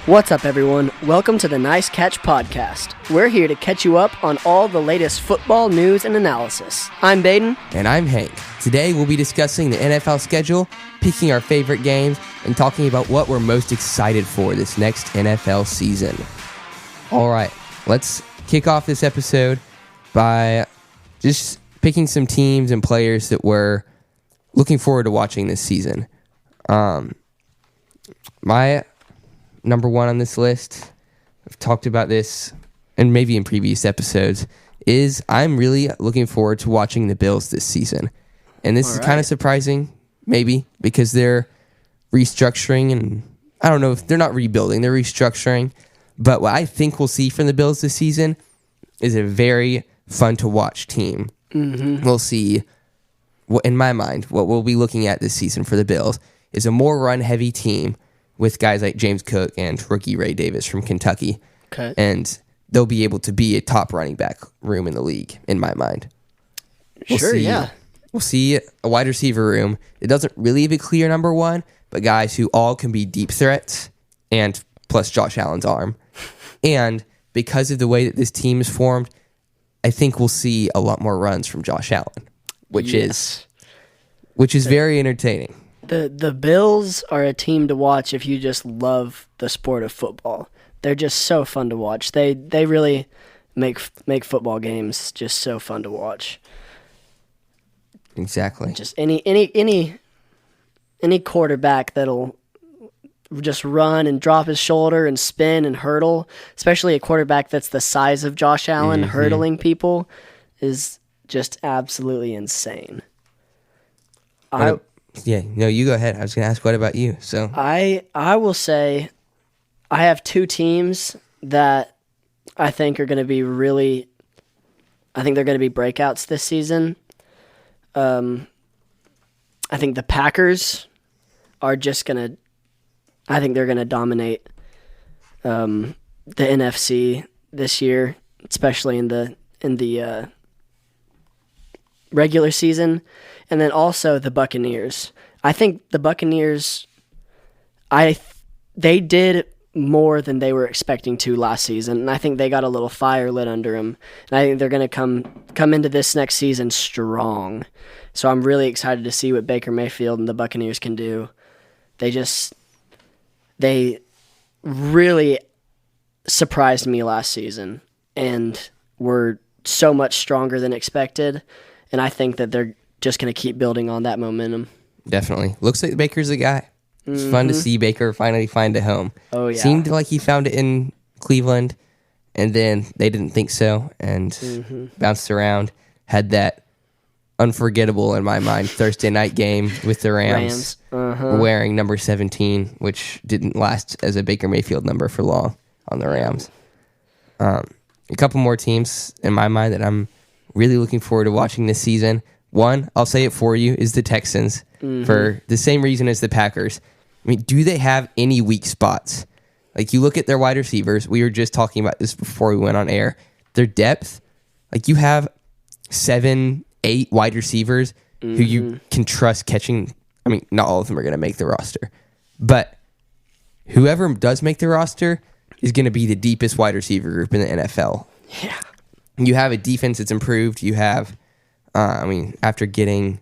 What's up, everyone? Welcome to the Nice Catch Podcast. We're here to catch you up on all the latest football news and analysis. I'm Baden. And I'm Hank. Today we'll be discussing the NFL schedule, picking our favorite games, and talking about what we're most excited for this next NFL season. All right, let's kick off this episode by just picking some teams and players that we're looking forward to watching this season. My number one on this list, I've talked about this and maybe in previous episodes, is I'm really looking forward to watching the Bills this season. And this is kind of surprising, maybe, because they're restructuring, and I don't know if they're not rebuilding, they're restructuring. But what I think we'll see from the Bills this season is a very fun to watch team. Mm-hmm. We'll see, in my mind, what we'll be looking at this season for the Bills is a more run-heavy team with guys like James Cook and rookie Ray Davis from Kentucky. Okay. And they'll be able to be a top running back room in the league, in my mind. We'll see a wide receiver room. It doesn't really have a clear number one, but guys who all can be deep threats, and plus Josh Allen's arm. And because of the way that this team is formed, I think we'll see a lot more runs from Josh Allen, which is very entertaining. The Bills are a team to watch if you just love the sport of football. They're just so fun to watch. They really make football games just so fun to watch. Exactly. Just any quarterback that'll just run and drop his shoulder and spin and hurdle, especially a quarterback that's the size of Josh Allen, hurdling people, is just absolutely insane. You go ahead. I was going to ask, what about you? So I will say I have two teams that I think are going to be I think they're going to be breakouts this season. I think the Packers are I think they're going to dominate the NFC this year, especially in the regular season. And then also the Buccaneers. I think the Buccaneers, they did more than they were expecting to last season, and I think they got a little fire lit under them. And I think they're going to come into this next season strong. So I'm really excited to see what Baker Mayfield and the Buccaneers can do. They really surprised me last season and were so much stronger than expected. And I think that they're just going to keep building on that momentum. Definitely. Looks like Baker's the guy. It's fun to see Baker finally find a home. Oh, yeah. Seemed like he found it in Cleveland, and then they didn't think so, and bounced around. Had that unforgettable, in my mind, Thursday night game with the Rams. Wearing number 17, which didn't last as a Baker Mayfield number for long on the Rams. A couple more teams, in my mind, that I'm really looking forward to watching this season. One, I'll say it for you, is the Texans, for the same reason as the Packers. I mean, do they have any weak spots? Like, you look at their wide receivers. We were just talking about this before we went on air. Their depth, like, you have 7, 8 wide receivers who you can trust catching. I mean, not all of them are going to make the roster, but whoever does make the roster is going to be the deepest wide receiver group in the NFL. Yeah. You have a defense that's improved. You have, after getting,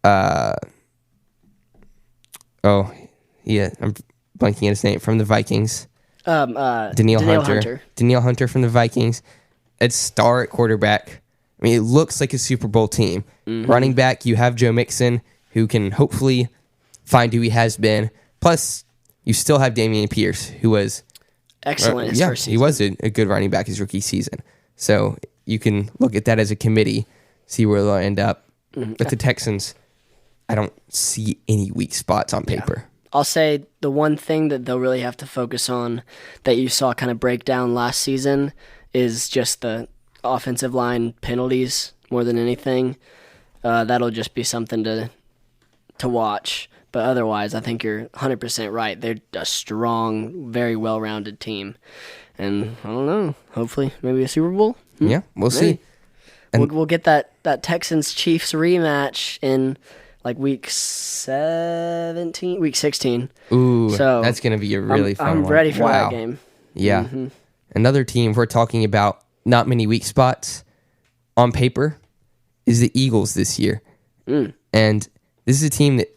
I'm blanking on his name, from the Vikings. Danielle Hunter. Danielle Hunter from the Vikings. It's star at quarterback. I mean, it looks like a Super Bowl team. Running back, you have Joe Mixon, who can hopefully find who he has been. Plus, you still have Dameon Pierce, who was excellent his first season. He was a good running back his rookie season. So you can look at that as a committee, see where they'll end up. But the Texans, I don't see any weak spots on paper. I'll say the one thing that they'll really have to focus on that you saw kind of break down last season is just the offensive line penalties more than anything. That'll just be something to watch. But otherwise, I think you're 100% right. They're a strong, very well-rounded team. And I don't know, hopefully maybe a Super Bowl? Yeah, we'll see. And we'll get that Texans-Chiefs rematch in like week 16. Ooh, So that's going to be a really fun I'm one. ready for that game. Yeah. Another team we're talking about, not many weak spots on paper, is the Eagles this year. And this is a team that,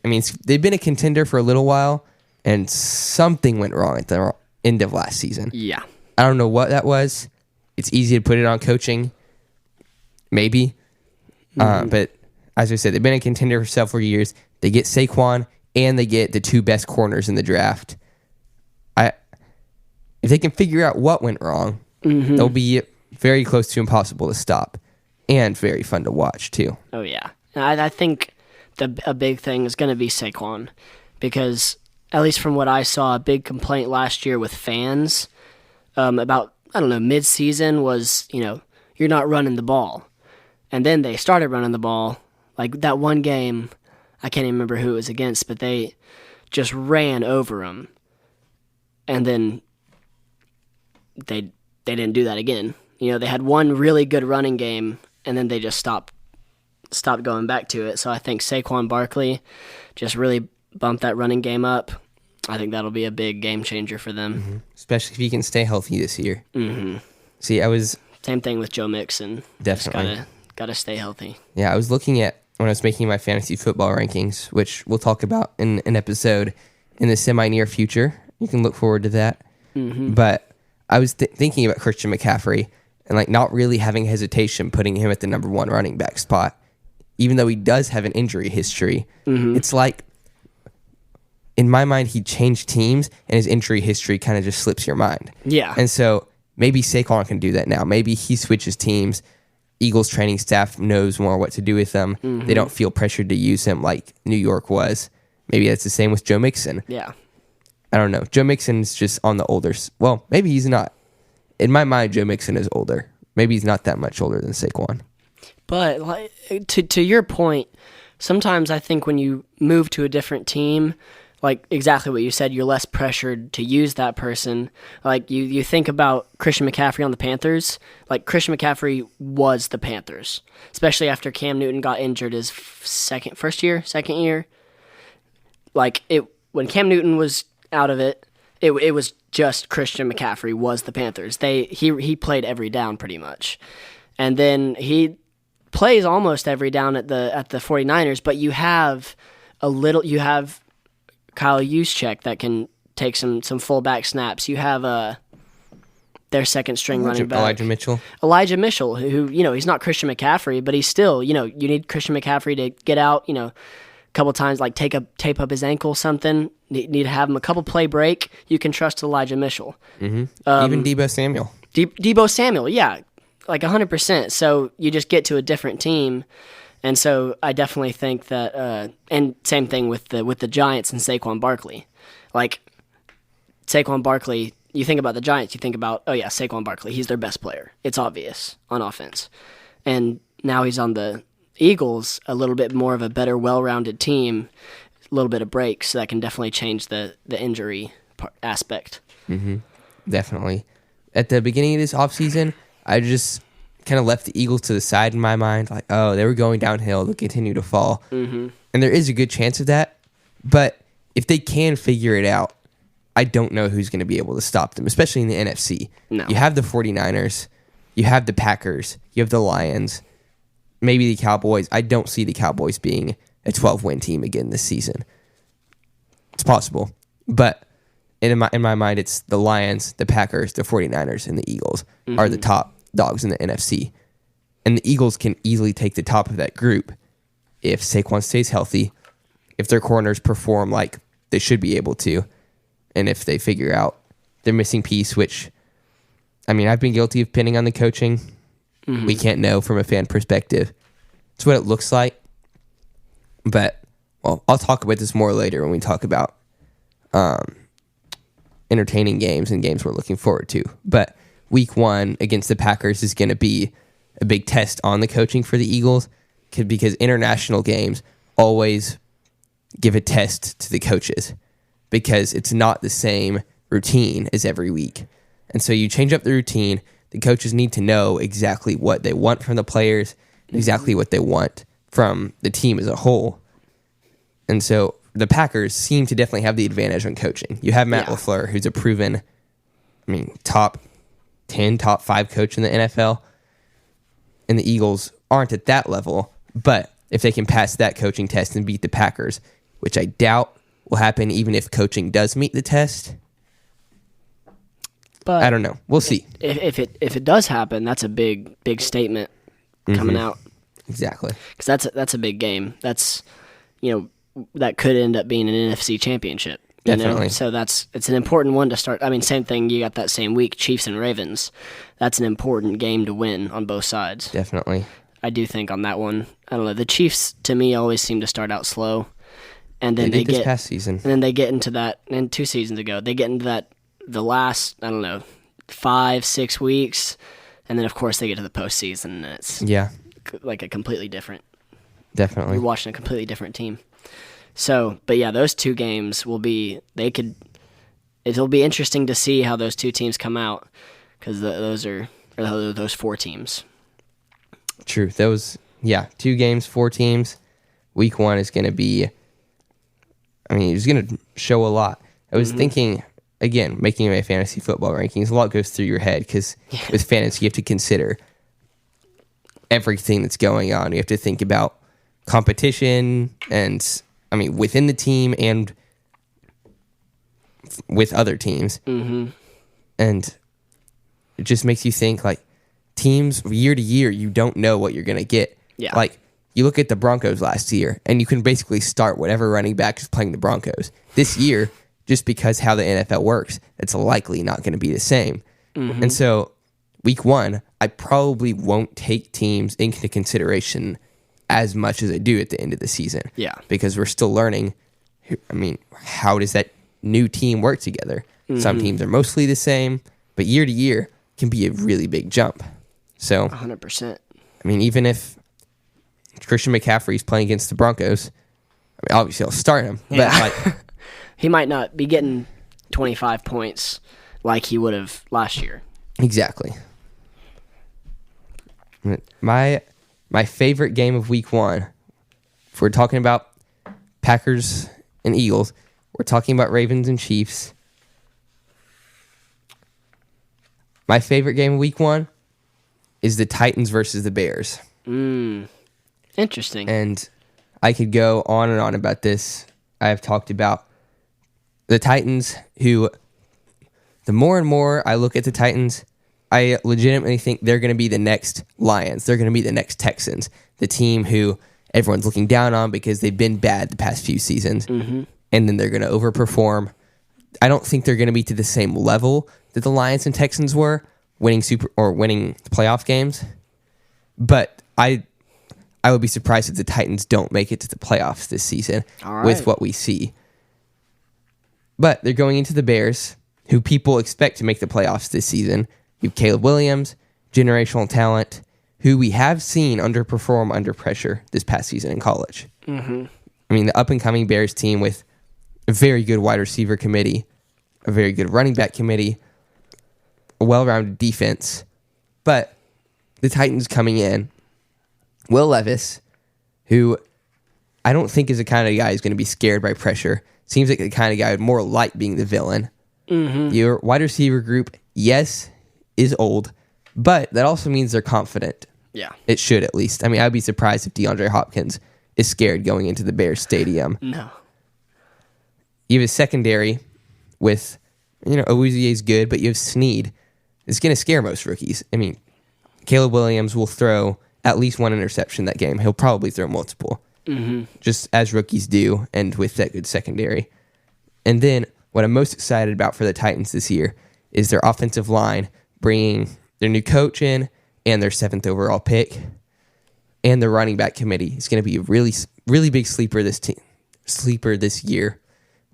they've been a contender for a little while, and something went wrong at the end of last season. Yeah. I don't know what that was. It's easy to put it on coaching, maybe. But as I said, they've been a contender for several years. They get Saquon, and they get the two best corners in the draft. If they can figure out what went wrong, they'll be very close to impossible to stop, and very fun to watch too. Oh yeah, I think a big thing is going to be Saquon, because at least from what I saw, a big complaint last year with fans about, I don't know, mid-season was, you're not running the ball, and then they started running the ball. Like that one game, I can't even remember who it was against, but they just ran over him, and then they didn't do that again. They had one really good running game, and then they just stopped going back to it. So I think Saquon Barkley just really bumped that running game up. I think that'll be a big game changer for them. Especially if he can stay healthy this year. See, Same thing with Joe Mixon. Definitely. Got to stay healthy. Yeah, I was looking at, when I was making my fantasy football rankings, which we'll talk about in an episode in the semi-near future. You can look forward to that. But I was thinking about Christian McCaffrey and not really having hesitation putting him at the number one running back spot, even though he does have an injury history. It's like, in my mind, he changed teams, and his injury history kind of just slips your mind. Yeah. And so maybe Saquon can do that now. Maybe he switches teams. Eagles training staff knows more what to do with them. They don't feel pressured to use him like New York was. Maybe that's the same with Joe Mixon. Yeah. I don't know. Joe Mixon's just on the older... Well, maybe he's not. In my mind, Joe Mixon is older. Maybe he's not that much older than Saquon. But to your point, sometimes I think when you move to a different team, like exactly what you said, you're less pressured to use that person. Like you think about Christian McCaffrey on the Panthers. Like Christian McCaffrey was the Panthers, especially after Cam Newton got injured his second year. When Cam Newton was out of it, it was just Christian McCaffrey was the Panthers. He played every down pretty much, and then he plays almost every down at the 49ers. But you have Kyle Juszczyk that can take some fullback snaps. You have their second string running back, Elijah Mitchell, who he's not Christian McCaffrey, but he's still you need Christian McCaffrey to get out a couple times, like tape up his ankle, something. Need to have him a couple play break. You can trust Elijah Mitchell. Even Deebo Samuel. Deebo Samuel, yeah, like 100%. So you just get to a different team. And so I definitely think that, and same thing with the Giants and Saquon Barkley. Like Saquon Barkley, you think about the Giants, you think about, oh yeah, Saquon Barkley, he's their best player. It's obvious on offense. And now he's on the Eagles, a little bit more of a better, well-rounded team, a little bit of breaks, so that can definitely change the injury aspect. Definitely. At the beginning of this offseason, I just kind of left the Eagles to the side in my mind, like, oh, they were going downhill, they'll continue to fall. And there is a good chance of that, but if they can figure it out, I don't know who's going to be able to stop them, especially in the NFC. No. You have the 49ers, you have the Packers, you have the Lions, maybe the Cowboys. I don't see the Cowboys being a 12-win team again this season. It's possible, but in my mind, it's the Lions, the Packers, the 49ers, and the Eagles are the top dogs in the NFC. And the Eagles can easily take the top of that group if Saquon stays healthy, if their corners perform like they should be able to, and if they figure out their missing piece, which, I've been guilty of pinning on the coaching. We can't know from a fan perspective. It's what it looks like. But, I'll talk about this more later when we talk about entertaining games and games we're looking forward to. But week 1 against the Packers is going to be a big test on the coaching for the Eagles, because international games always give a test to the coaches, because it's not the same routine as every week. And so you change up the routine. The coaches need to know exactly what they want from the players, exactly what they want from the team as a whole. And so the Packers seem to definitely have the advantage on coaching. You have Matt LaFleur, who's a proven, top 10, top 5 coach in the NFL. And the Eagles aren't at that level. But if they can pass that coaching test and beat the Packers, which I doubt will happen even if coaching does meet the test, but I don't know. We'll see. If it does happen, that's a big statement coming out. Exactly. Because that's a big game. That's, that could end up being an NFC championship. Definitely. So it's an important one to start. Same thing. You got that same week, Chiefs and Ravens. That's an important game to win on both sides. Definitely. I do think on that one, I don't know. The Chiefs, to me, always seem to start out slow. And then they did this past season. And then they get into that, and 2 seasons ago, they get into that, the last, 5-6 weeks, and then of course they get to the postseason, and it's like a completely different. Definitely, you're watching a completely different team. So, but yeah, those 2 games will be. It'll be interesting to see how those 2 teams come out, because those 4 teams. True. 2 games, 4 teams. Week 1 is going to be. It's going to show a lot. I was thinking. Again, making my fantasy football rankings, a lot goes through your head because with fantasy, you have to consider everything that's going on. You have to think about competition and, within the team and with other teams. Mm-hmm. And it just makes you think, like, teams year to year, you don't know what you're going to get. Yeah. Like, you look at the Broncos last year, and you can basically start whatever running back is playing the Broncos. This year, just because how the NFL works, it's likely not going to be the same. Mm-hmm. And so week 1, I probably won't take teams into consideration as much as I do at the end of the season. Yeah. Because we're still learning, how does that new team work together? Mm-hmm. Some teams are mostly the same, but year to year can be a really big jump. So 100%. Even if Christian McCaffrey's playing against the Broncos, obviously I'll start him. Yeah. But he might not be getting 25 points like he would have last year. Exactly. My favorite game of week 1, if we're talking about Packers and Eagles, we're talking about Ravens and Chiefs. My favorite game of week 1 is the Titans versus the Bears. Interesting. And I could go on and on about this. I have talked about the Titans, who, the more and more I look at the Titans, I legitimately think they're going to be the next Lions. They're going to be the next Texans, the team who everyone's looking down on because they've been bad the past few seasons, and then they're going to overperform. I don't think they're going to be to the same level that the Lions and Texans were, winning playoff games, but I would be surprised if the Titans don't make it to the playoffs this season with what we see. But they're going into the Bears, who people expect to make the playoffs this season. You have Caleb Williams, generational talent, who we have seen underperform under pressure this past season in college. Mm-hmm. The up-and-coming Bears team with a very good wide receiver committee, a very good running back committee, a well-rounded defense. But the Titans coming in, Will Levis, who I don't think is the kind of guy who's going to be scared by pressure. Seems like the kind of guy who'd more like being the villain. Mm-hmm. Your wide receiver group, yes, is old, but that also means they're confident. Yeah. It should, at least. I'd be surprised if DeAndre Hopkins is scared going into the Bears stadium. No. You have a secondary with, Awuzie's good, but you have Snead. It's going to scare most rookies. Caleb Williams will throw at least 1 interception that game. He'll probably throw multiple. Mm-hmm. Just as rookies do, and with that good secondary. And then what I'm most excited about for the Titans this year is their offensive line, bringing their new coach in and their 7th overall pick, and the running back committee is going to be a really, really big sleeper this year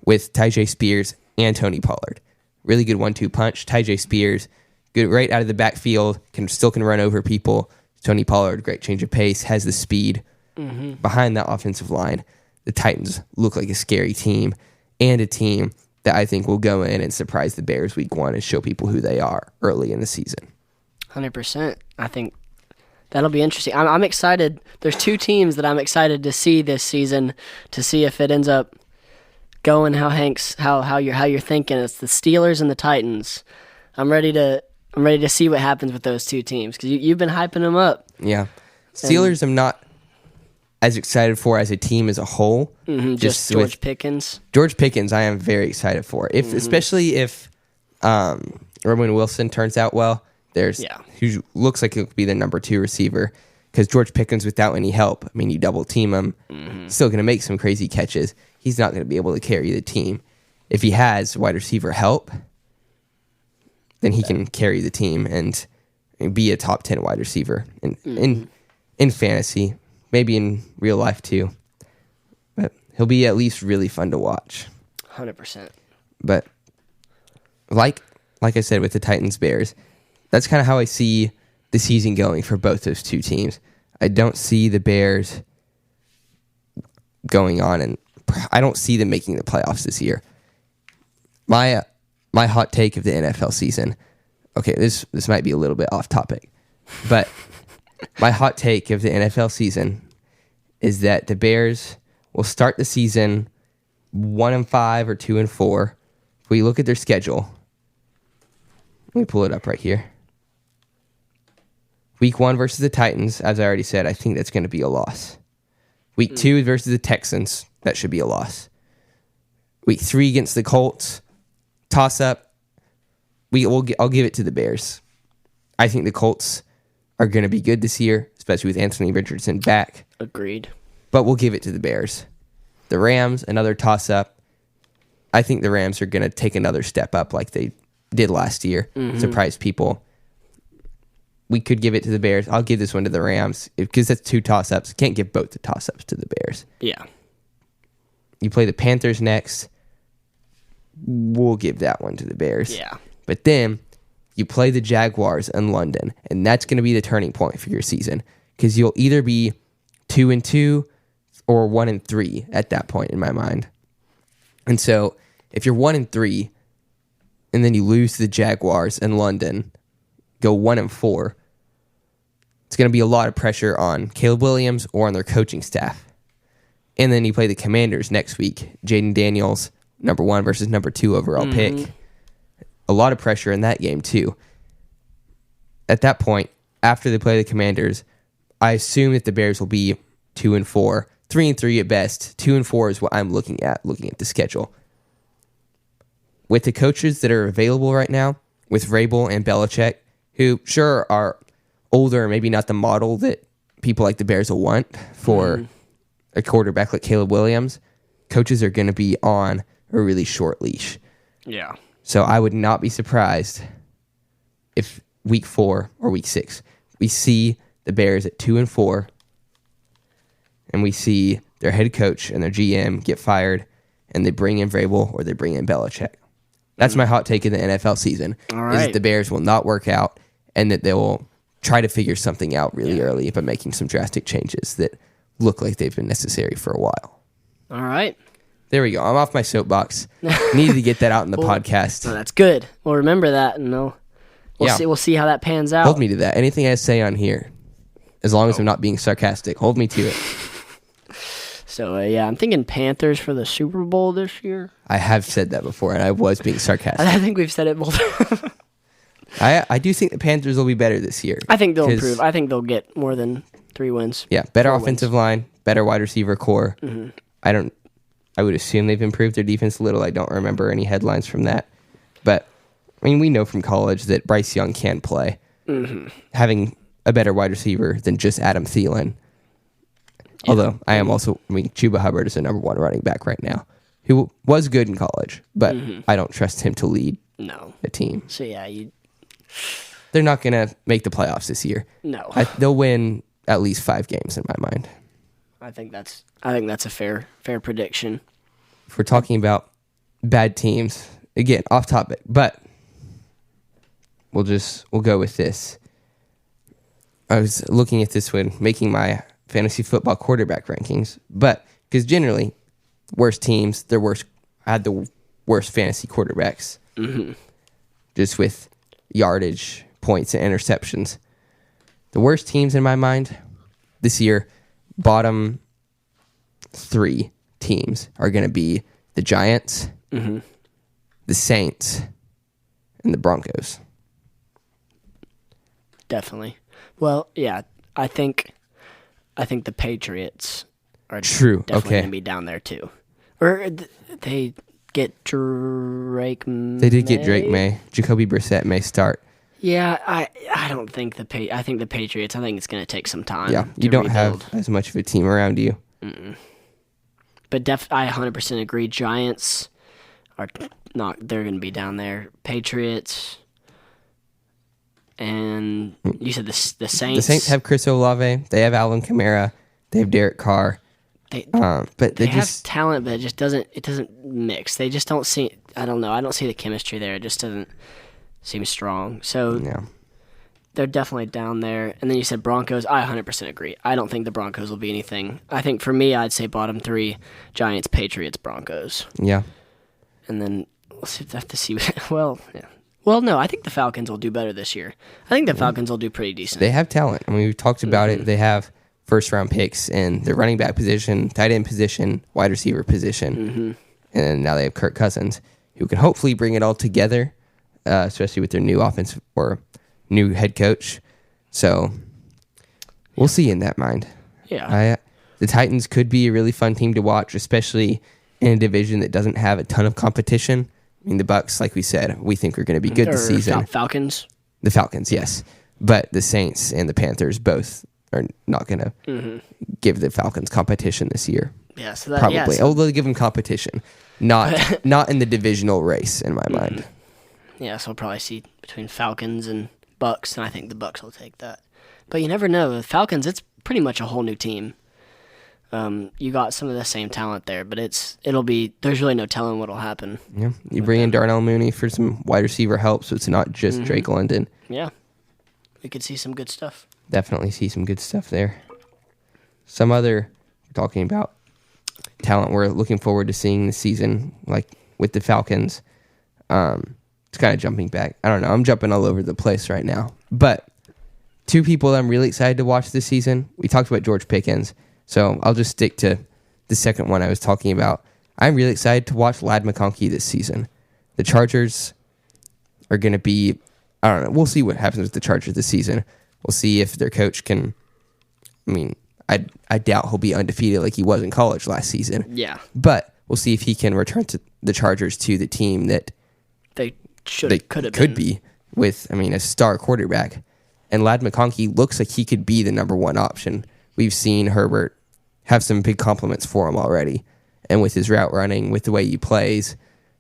with Tyjae Spears and Tony Pollard. Really good 1-2 punch. Tyjae Spears, good right out of the backfield, can run over people. Tony Pollard, great change of pace, has the speed. Mm-hmm. Behind that offensive line, the Titans look like a scary team, and a team that I think will go in and surprise the Bears week 1 and show people who they are early in the season. 100%. I think That'll be interesting. I'm excited. There's two teams that I'm excited to see this season to see if it ends up going how you're thinking. It's the Steelers and the Titans. I'm ready to see what happens with those two teams because you've been hyping them up. Yeah, Steelers I'm not as excited for as a team as a whole. Just George Pickens. George Pickens, I am very excited for. Especially if Roman Wilson turns out well. Who looks like he'll be the number 2 receiver because George Pickens, without any help, I mean, you double team him, still going to make some crazy catches. He's not going to be able to carry the team. If he has wide receiver help, then he can carry the team and be a top 10 wide receiver in fantasy, maybe in real life too. But he'll be at least really fun to watch. 100%. But like I said with the Titans Bears, that's kind of how I see the season going for both those two teams. I don't see the Bears going on, and I don't see them making the playoffs this year. My hot take of the NFL season. Okay, this might be a little bit off topic, but my hot take of the NFL season is that the Bears will start the season 1-5 or 2-4. If we look at their schedule, let me pull it up right here. Week 1 versus the Titans, as I already said, I think that's going to be a loss. Week 2 versus the Texans, that should be a loss. Week 3 against the Colts, toss-up. I'll give it to the Bears. I think the Colts are going to be good this year, especially with Anthony Richardson back. Agreed. But we'll give it to the Bears. The Rams, another toss-up. I think the Rams are going to take another step up like they did last year, surprise people. We could give it to the Bears. I'll give this one to the Rams because that's 2 toss-ups. Can't give both the toss-ups to the Bears. Yeah. You play the Panthers next. We'll give that one to the Bears. Yeah. But then you play the Jaguars in London, and that's going to be the turning point for your season because you'll either be 2-2 or 1-3 at that point in my mind. And so if you're 1-3 and then you lose to the Jaguars in London, go 1-4, it's going to be a lot of pressure on Caleb Williams or on their coaching staff. And then you play the Commanders next week. Jaden Daniels, number 1 versus number 2 overall pick. A lot of pressure in that game too. At that point, after they play the Commanders, I assume that the Bears will be 2-4, 3-3 at best. 2-4 is what I'm looking at the schedule. With the coaches that are available right now, with Vrabel and Belichick, who sure are older, maybe not the model that people like the Bears will want for a quarterback like Caleb Williams, coaches are going to be on a really short leash. Yeah. So I would not be surprised if week 4 or week 6, we see the Bears at 2-4 and we see their head coach and their GM get fired and they bring in Vrabel or they bring in Belichick. That's my hot take in the NFL season, is that the Bears will not work out and that they will try to figure something out really early by making some drastic changes that look like they've been necessary for a while. All right. There we go. I'm off my soapbox. Needed to get that out in the podcast. No, that's good. We'll remember that, and we'll see how that pans out. Hold me to that. Anything I say on here, as long as I'm not being sarcastic, hold me to it. So, I'm thinking Panthers for the Super Bowl this year. I have said that before, and I was being sarcastic. I think we've said it both. I do think the Panthers will be better this year. I think they'll improve. I think they'll get more than 3 wins. Yeah, better offensive line, better wide receiver core. I would assume they've improved their defense a little. I don't remember any headlines from that. But, I mean, we know from college that Bryce Young can play. Having a better wide receiver than just Adam Thielen. Yeah. Although, Chuba Hubbard is the number 1 running back right now, who was good in college, but I don't trust him to lead a team. So, they're not going to make the playoffs this year. No. They'll win at least 5 games in my mind. I think that's a fair prediction. If we're talking about bad teams, again, off topic, but we'll go with this. I was looking at this when making my fantasy football quarterback rankings, but because generally, worst teams, had the worst fantasy quarterbacks, just with yardage, points, and interceptions. the worst teams in my mind this year, bottom 3 teams are going to be the Giants, the Saints, and the Broncos. Definitely. Well, yeah, I think the Patriots are True. definitely Okay. going to be down there too. Or they get Drake May. They did get Drake May. Jacoby Brissett may start. Yeah, I don't think I think the Patriots, I think it's going to take some time. Yeah, you don't have as much of a team around you. But I 100% agree. Giants are not, they're going to be down there. Patriots, and you said the Saints. The Saints have Chris Olave. They have Alvin Kamara. They have Derek Carr. But they have talent, but it doesn't mix. They just don't see. I don't know. I don't see the chemistry there. It just doesn't seem strong. So yeah. They're definitely down there. And then you said Broncos. I 100% agree. I don't think the Broncos will be anything. I think for me, I'd say bottom 3: Giants, Patriots, Broncos. Yeah. And then we'll have to see. Well, yeah. Well, no, I think the Falcons will do better this year. I think the Falcons will do pretty decent. They have talent. I mean, we've talked about it. They have first-round picks in their running back position, tight end position, wide receiver position. And now they have Kirk Cousins, who can hopefully bring it all together, especially with their new offensive or new head coach. So we'll see in that mind. Yeah. The Titans could be a really fun team to watch, especially in a division that doesn't have a ton of competition. I mean, the Bucs, like we said, we think are going to be good this season. Falcons. The Falcons, yes. But the Saints and the Panthers both are not going to give the Falcons competition this year. Yeah, so probably. Yeah, Oh, they'll give them competition, not in the divisional race in my mind. Yeah, so we'll probably see between Falcons and Bucks, and I think the Bucks will take that. But you never know. The Falcons, it's pretty much a whole new team. You got some of the same talent there, but there's really no telling what'll happen. Yeah, you bring in Darnell Mooney for some wide receiver help, so it's not just Drake London. Yeah, we could see some good stuff. Definitely see some good stuff there. Some other, talking about talent we're looking forward to seeing this season, like with the Falcons. It's kind of jumping back. I don't know. I'm jumping all over the place right now. But 2 people that I'm really excited to watch this season. We talked about George Pickens, so I'll just stick to the second one I was talking about. I'm really excited to watch Ladd McConkey this season. The Chargers are going to be, I don't know. We'll see what happens with the Chargers this season. We'll see if their coach can, I mean, I doubt he'll be undefeated like he was in college last season. Yeah. But we'll see if he can return to the Chargers to the team that they could be with, I mean, a star quarterback. And Ladd McConkey looks like he could be the number 1 option. We've seen Herbert have some big compliments for him already. And with his route running, with the way he plays,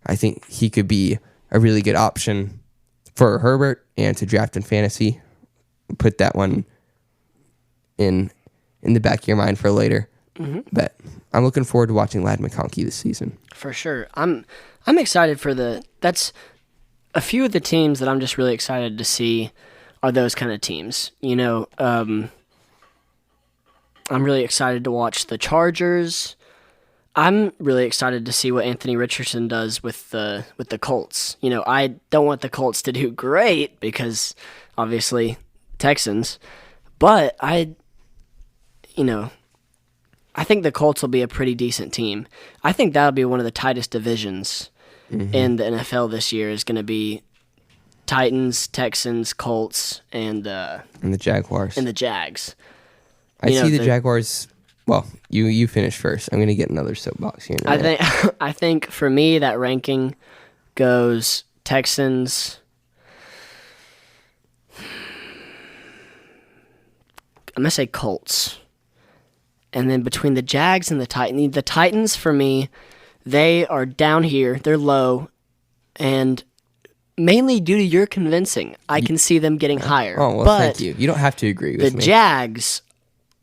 I think he could be a really good option for Herbert and to draft in fantasy. Put that one in the back of your mind for later. But I'm looking forward to watching Ladd McConkey this season. For sure. I'm excited for that's a few of the teams that I'm just really excited to see are those kind of teams. You know, I'm really excited to watch the Chargers. I'm really excited to see what Anthony Richardson does with the Colts. You know, I don't want the Colts to do great because obviously Texans, but I think the Colts will be a pretty decent team. I think that'll be one of the tightest divisions in the NFL this year is going to be Titans, Texans, Colts, and the Jaguars. And the Jags. I see the Jaguars. Well, you finish first. I'm going to get another soapbox here. I think for me that ranking goes Texans. I'm going to say Colts. And then between the Jags and the Titans for me, they are down here. They're low. And mainly due to your convincing, I can see them getting higher. Oh, well, thank you. You don't have to agree with me. The Jags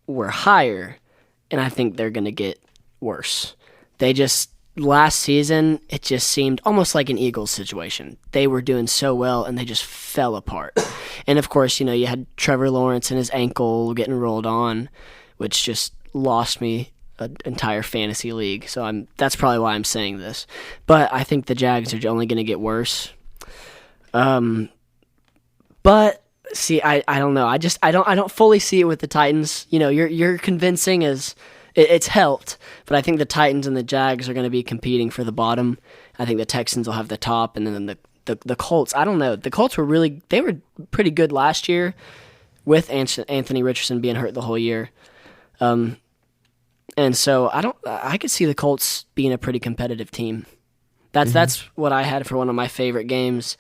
were higher, and I think they're going to get worse. They just, last season, it just seemed almost like an Eagles situation. They were doing so well, and they just fell apart. And, of course, you had Trevor Lawrence and his ankle getting rolled on, which just lost me an entire fantasy league. So that's probably why I'm saying this. But I think the Jags are only going to get worse. But See, I don't know. I don't fully see it with the Titans. You're convincing as it's helped, but I think the Titans and the Jags are going to be competing for the bottom. I think the Texans will have the top, and then the Colts. I don't know. The Colts were pretty good last year with Anthony Richardson being hurt the whole year. And so I could see the Colts being a pretty competitive team. That's what I had for one of my favorite games.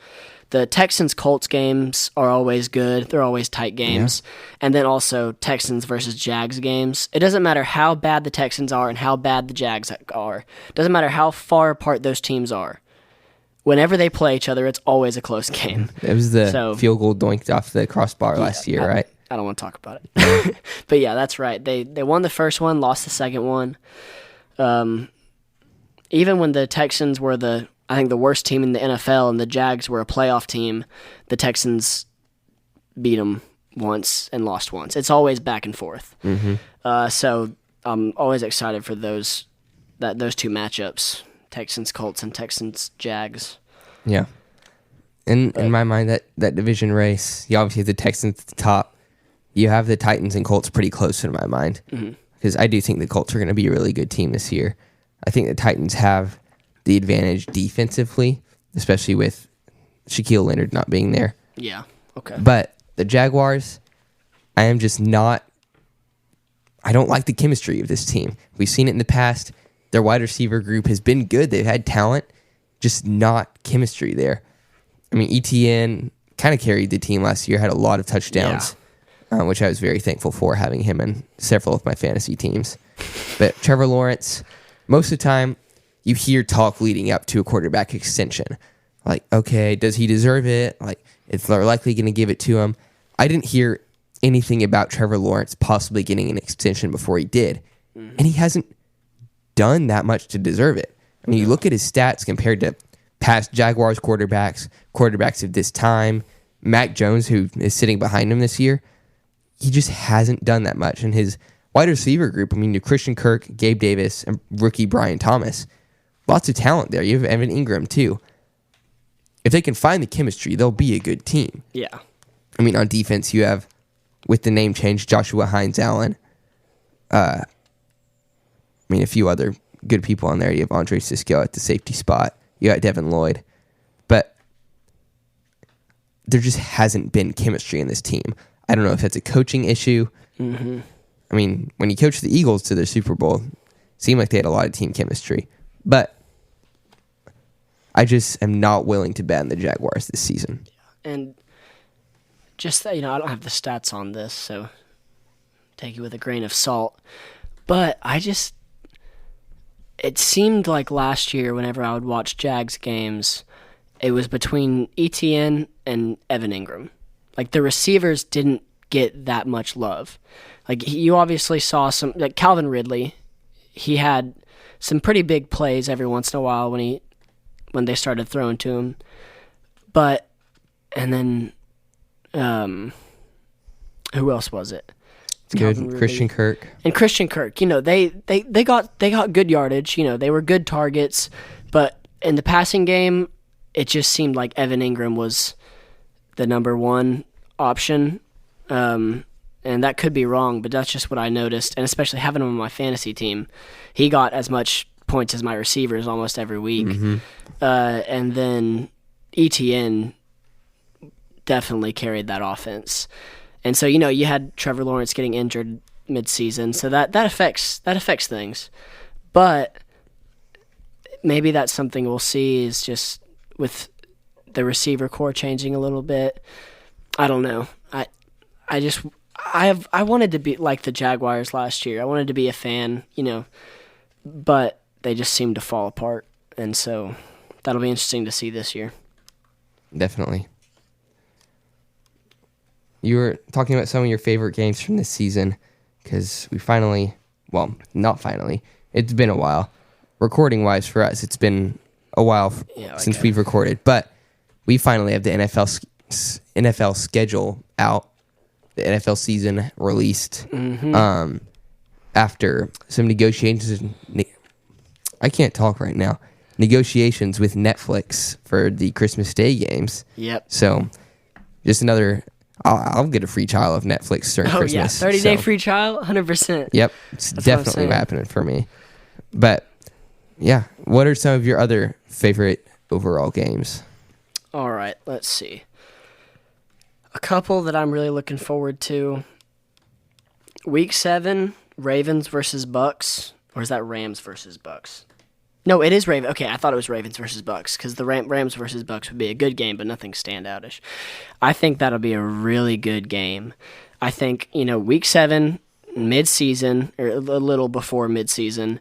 The Texans-Colts games are always good. They're always tight games. Yeah. And then also Texans versus Jags games. It doesn't matter how bad the Texans are and how bad the Jags are. It doesn't matter how far apart those teams are. Whenever they play each other, it's always a close game. It was the field goal doinked off the crossbar last year, right? I don't want to talk about it. But yeah, that's right. They won the first one, lost the second one. Even when the Texans were the worst team in the NFL and the Jags were a playoff team, the Texans beat them once and lost once. It's always back and forth. Mm-hmm. So I'm always excited for those two matchups, Texans-Colts and Texans-Jags. Yeah. In my mind, that division race, you obviously have the Texans at the top. You have the Titans and Colts pretty close in my mind. Because I do think the Colts are going to be a really good team this year. I think the Titans have the advantage defensively, especially with Shaquille Leonard not being there. Yeah, okay. But the Jaguars, I don't like the chemistry of this team. We've seen it in the past. Their wide receiver group has been good. They've had talent, just not chemistry there. I mean, ETN kind of carried the team last year, had a lot of touchdowns, which I was very thankful for, having him in several of my fantasy teams. But Trevor Lawrence, most of the time, you hear talk leading up to a quarterback extension. Like, okay, does he deserve it? Like, they're likely going to give it to him. I didn't hear anything about Trevor Lawrence possibly getting an extension before he did. And he hasn't done that much to deserve it. I mean, you look at his stats compared to past Jaguars quarterbacks of this time, Mac Jones, who is sitting behind him this year, he just hasn't done that much. And his wide receiver group, I mean, you Christian Kirk, Gabe Davis, and rookie Brian Thomas, lots of talent there. You have Evan Ingram, too. If they can find the chemistry, they'll be a good team. Yeah. I mean, on defense, you have, with the name change, Joshua Hines-Allen. A few other good people on there. You have Andre Sisco at the safety spot. You got Devin Lloyd. But there just hasn't been chemistry in this team. I don't know if that's a coaching issue. Mm-hmm. I mean, when you coached the Eagles to their Super Bowl, it seemed like they had a lot of team chemistry. But I just am not willing to bet on the Jaguars this season. And just that, I don't have the stats on this, so take it with a grain of salt. But it seemed like last year, whenever I would watch Jags games, it was between ETN and Evan Ingram. Like, the receivers didn't get that much love. Like, you obviously saw some, like Calvin Ridley, he had some pretty big plays every once in a while when they started throwing to him. And then, who else was it? Good. Christian Kirk. And Christian Kirk, they got good yardage, they were good targets, but in the passing game, it just seemed like Evan Ingram was the number one option. And that could be wrong, but that's just what I noticed. And especially having him on my fantasy team, he got as much points as my receivers almost every week. Mm-hmm. And then ETN definitely carried that offense. And so, you had Trevor Lawrence getting injured mid-season, so that affects things. But maybe that's something we'll see is just with the receiver core changing a little bit. I don't know. I wanted to be like the Jaguars last year. I wanted to be a fan, but they just seem to fall apart. And so that'll be interesting to see this year. Definitely. You were talking about some of your favorite games from this season because we not finally, it's been a while. Recording-wise for us, it's been a while since we've recorded, but we finally have the NFL schedule out, the NFL season released after some negotiations. I can't talk right now. Negotiations with Netflix for the Christmas Day games. Yep. So just another I'll get a free trial of Netflix during Christmas. 30-day free trial, 100%. Yep, it's definitely happening for me. But yeah, what are some of your other favorite overall games? All right, let's see. A couple that I'm really looking forward to. Week 7, Ravens versus Bucks. Or is that Rams versus Bucks? No, it is Ravens. Okay, I thought it was Ravens versus Bucks because the Rams versus Bucks would be a good game, but nothing standoutish. I think that'll be a really good game. I think, Week 7, mid-season, or a little before mid-season,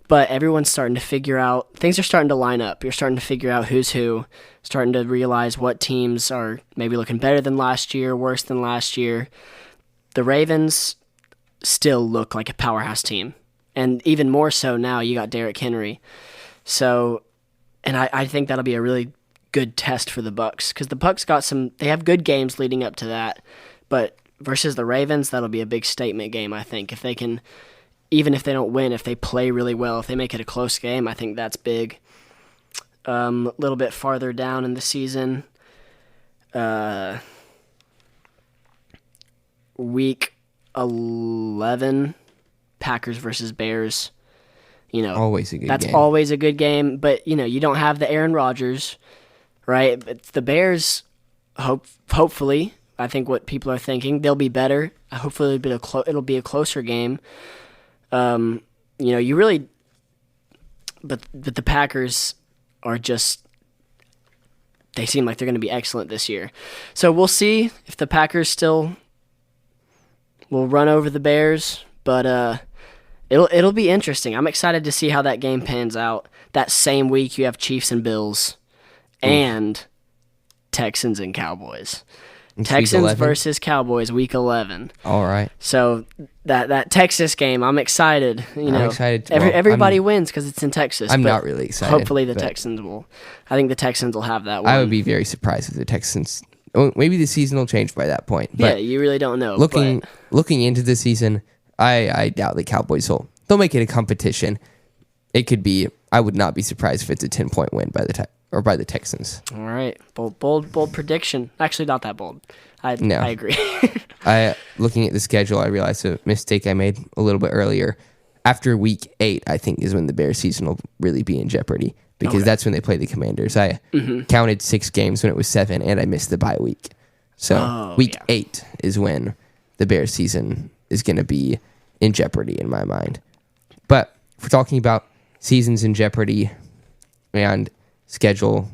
but everyone's starting to figure out, things are starting to line up. You're starting to figure out who's who, starting to realize what teams are maybe looking better than last year, worse than last year. The Ravens still look like a powerhouse team, and even more so now you got Derrick Henry. So, and I think that'll be a really good test for the Bucks because the Bucks they have good games leading up to that, but versus the Ravens, that'll be a big statement game, I think. If they can, even if they don't win, if they play really well, if they make it a close game, I think that's big. A little bit farther down in the season, week 11, Packers versus Bears. Always a good game. That's always a good game, but you don't have the Aaron Rodgers, right? But the Bears, hopefully, I think what people are thinking, they'll be better. Hopefully, it'll be a closer game. You really, but the Packers are just, they seem like they're going to be excellent this year. So we'll see if the Packers still will run over the Bears, but it'll be interesting. I'm excited to see how that game pans out. That same week, you have Chiefs and Bills, and Texans and Cowboys. It's Texans versus Cowboys, week 11. All right. So that Texas game, I'm excited. I'm excited. Everybody wins because it's in Texas. I'm not really excited. Hopefully the Texans will. I think the Texans will have that one. I would be very surprised if the Texans. Maybe the season will change by that point. But yeah, you really don't know. Looking into the season, I doubt the Cowboys they'll make it a competition. It could be. I would not be surprised if it's a 10-point win by the Texans. All right, bold prediction. Actually, not that bold. I agree. Looking at the schedule, I realized a mistake I made a little bit earlier. After week 8, I think is when the Bears season will really be in jeopardy because that's when they play the Commanders. I counted 6 games when it was 7, and I missed the bye week. So week 8 is when the Bears season is going to be in jeopardy in my mind. But if we're talking about seasons in jeopardy and schedule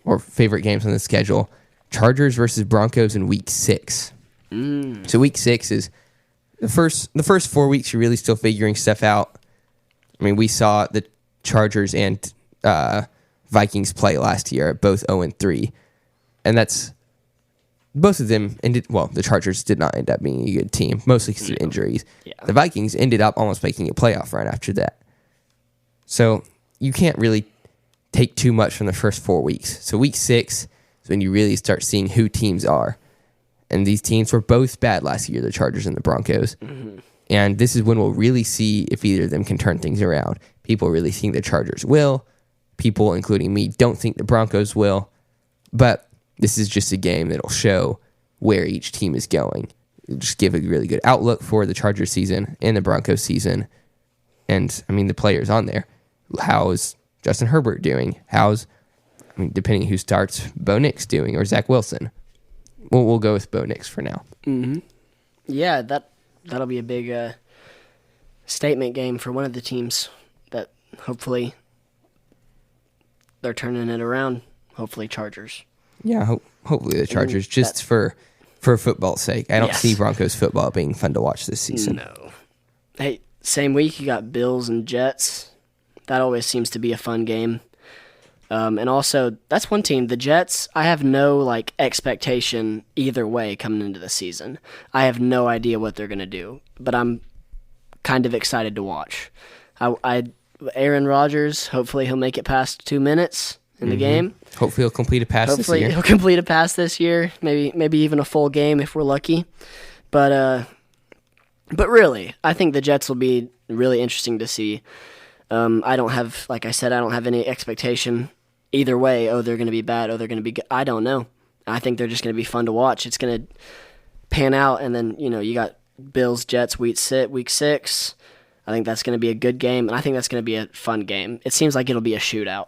or favorite games on the schedule, Chargers versus Broncos in week 6. So week 6 is the first 4 weeks. You're really still figuring stuff out. I mean, we saw the Chargers and Vikings play last year, both 0-3, and that's both of them ended. Well, the Chargers did not end up being a good team, mostly because of injuries. Yeah. The Vikings ended up almost making a playoff run after that. So you can't really take too much from the first 4 weeks. So week 6 is when you really start seeing who teams are. And these teams were both bad last year, the Chargers and the Broncos. Mm-hmm. And this is when we'll really see if either of them can turn things around. People really think the Chargers will. People, including me, don't think the Broncos will. But this is just a game that'll show where each team is going. It'll just give a really good outlook for the Chargers season and the Broncos season. And, I mean, the players on there. How's Justin Herbert doing? Depending who starts, Bo Nix doing, or Zach Wilson? We'll go with Bo Nix for now. Mm-hmm. Yeah, that'll be a big statement game for one of the teams that hopefully they're turning it around. Hopefully Chargers. Yeah, hopefully the Chargers, just for football's sake. I don't see Broncos football being fun to watch this season. No. Hey, same week you got Bills and Jets. That always seems to be a fun game. And also, that's one team, the Jets, I have no expectation either way coming into the season. I have no idea what they're going to do, but I'm kind of excited to watch. Aaron Rodgers, hopefully he'll make it past 2 minutes in the game. Hopefully he'll complete a pass this year. Hopefully he'll complete a pass this year, maybe even a full game if we're lucky. But really, I think the Jets will be really interesting to see. I don't have, like I said, I don't have any expectation either way. Oh, they're going to be bad. Oh, they're going to be good. I don't know. I think they're just going to be fun to watch. It's going to, pan out, and then you got Bills Jets week 6. I think that's going to be a good game, and I think that's going to be a fun game. It seems like it'll be a shootout.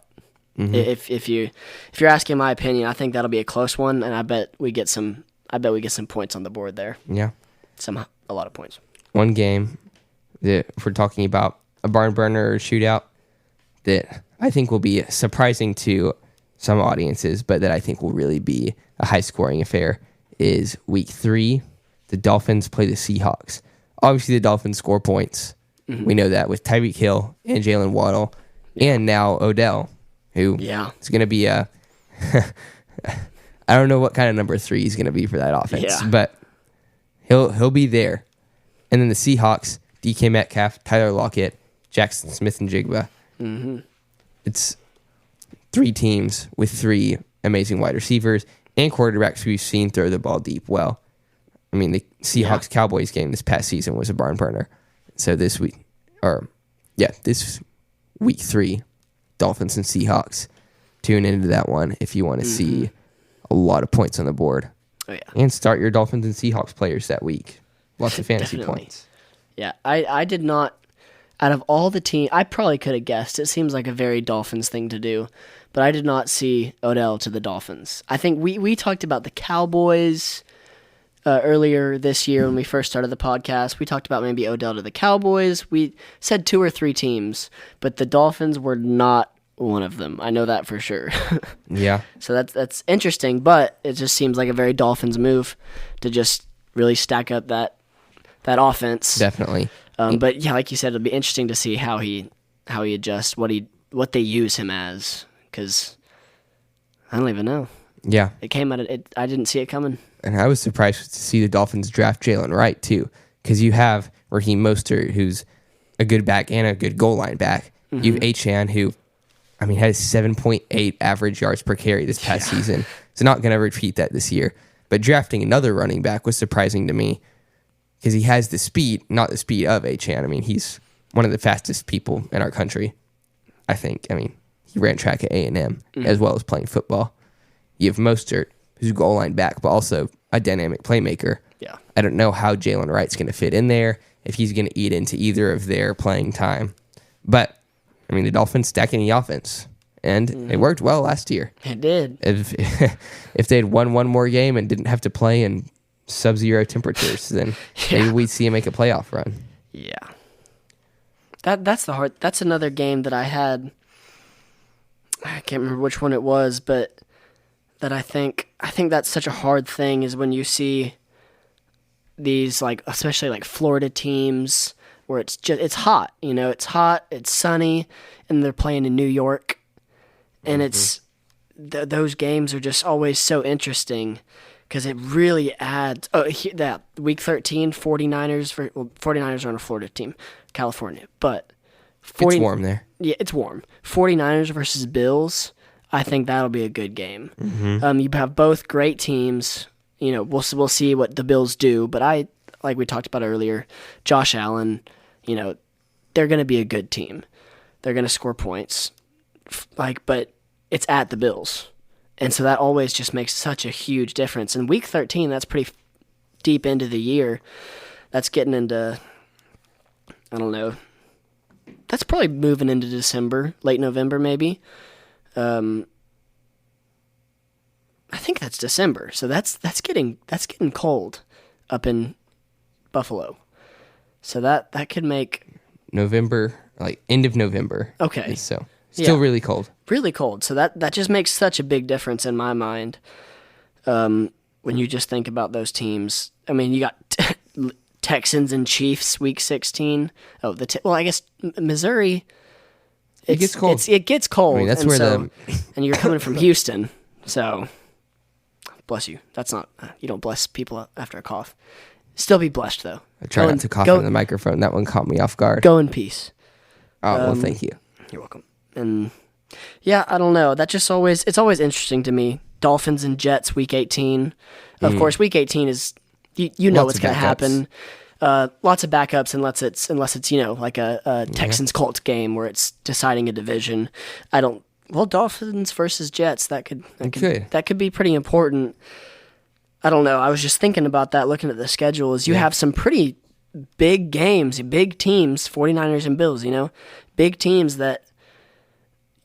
Mm-hmm. If you're asking my opinion, I think that'll be a close one, and I bet we get some points on the board there. Yeah, a lot of points. One game that, if we're talking about a barn burner or shootout, that I think will be surprising to some audiences, but that I think will really be a high-scoring affair, is Week 3. The Dolphins play the Seahawks. Obviously, the Dolphins score points. Mm-hmm. We know that with Tyreek Hill and Jalen Waddle, and now Odell, who is going to be a I don't know what kind of number 3 he's going to be for that offense, but he'll be there. And then the Seahawks, DK Metcalf, Tyler Lockett, Jackson Smith, and Jigba. Mm-hmm. It's 3 teams with 3 amazing wide receivers and quarterbacks who we've seen throw the ball deep well. I mean, the Seahawks-Cowboys game this past season was a barn burner. So this week, this Week 3, Dolphins and Seahawks. Tune into that one if you want to see a lot of points on the board. Oh, yeah. And start your Dolphins and Seahawks players that week. Lots of fantasy points. Yeah, I did not, out of all the teams, I probably could have guessed. It seems like a very Dolphins thing to do, but I did not see Odell to the Dolphins. I think we talked about the Cowboys earlier this year when we first started the podcast. We talked about maybe Odell to the Cowboys. We said 2 or 3 teams, but the Dolphins were not one of them. I know that for sure. Yeah. So that's interesting, but it just seems like a very Dolphins move to just really stack up that offense. Definitely. But yeah, like you said, it'll be interesting to see how he adjusts, what they use him as, because I don't even know. Yeah. It came I didn't see it coming. And I was surprised to see the Dolphins draft Jalen Wright, too, because you have Raheem Mostert, who's a good back and a good goal line back. Mm-hmm. You have Achane, who, had 7.8 average yards per carry this past season. So not going to repeat that this year. But drafting another running back was surprising to me because he has the speed, not the speed of Achane. He's one of the fastest people in our country, I think. He ran track at A&M as well as playing football. You have Mostert, who's a goal line back, but also a dynamic playmaker. Yeah. I don't know how Jalen Wright's going to fit in there, if he's going to eat into either of their playing time. But, the Dolphins stacking the offense, and it worked well last year. It did. If they had won one more game and didn't have to play in sub-zero temperatures, then maybe we'd see him make a playoff run. Yeah. That's another game that I had. I can't remember which one it was, but that I think that's such a hard thing is when you see these, especially Florida teams where it's hot, it's hot, it's sunny, and they're playing in New York, and it's those games are just always so interesting because it really adds. That Week 13, 49ers are on a Florida team, California, but it's warm there. Yeah, it's warm. 49ers versus Bills. I think that'll be a good game. Mm-hmm. You have both great teams. We'll see what the Bills do, but like we talked about earlier, Josh Allen, they're going to be a good team. They're going to score points, but it's at the Bills, and so that always just makes such a huge difference. In Week 13, that's pretty deep into the year. That's getting into, I don't know. That's probably moving into December, late November, maybe. I think that's December, so that's getting cold up in Buffalo. So that could make November, end of November. Okay. So still really cold. Really cold. So that just makes such a big difference in my mind. When you just think about those teams. You got Texans and Chiefs Week 16. Oh, I guess Missouri. It gets cold. It gets cold. That's where and you're coming from Houston, so bless you. That's not you don't bless people after a cough. Still be blessed though. I try not to cough in the microphone. That one caught me off guard. Go in peace. Oh well, thank you. You're welcome. And yeah, I don't know. That just it's always interesting to me. Dolphins and Jets Week 18. Of course, Week 18 is you know what's going to happen. Lots of backups unless it's like a Texans Colts game where it's deciding a division. Dolphins versus Jets that could be pretty important. I don't know. I was just thinking about that looking at the schedule. Is you have some pretty big games, big teams, 49ers and Bills, big teams that,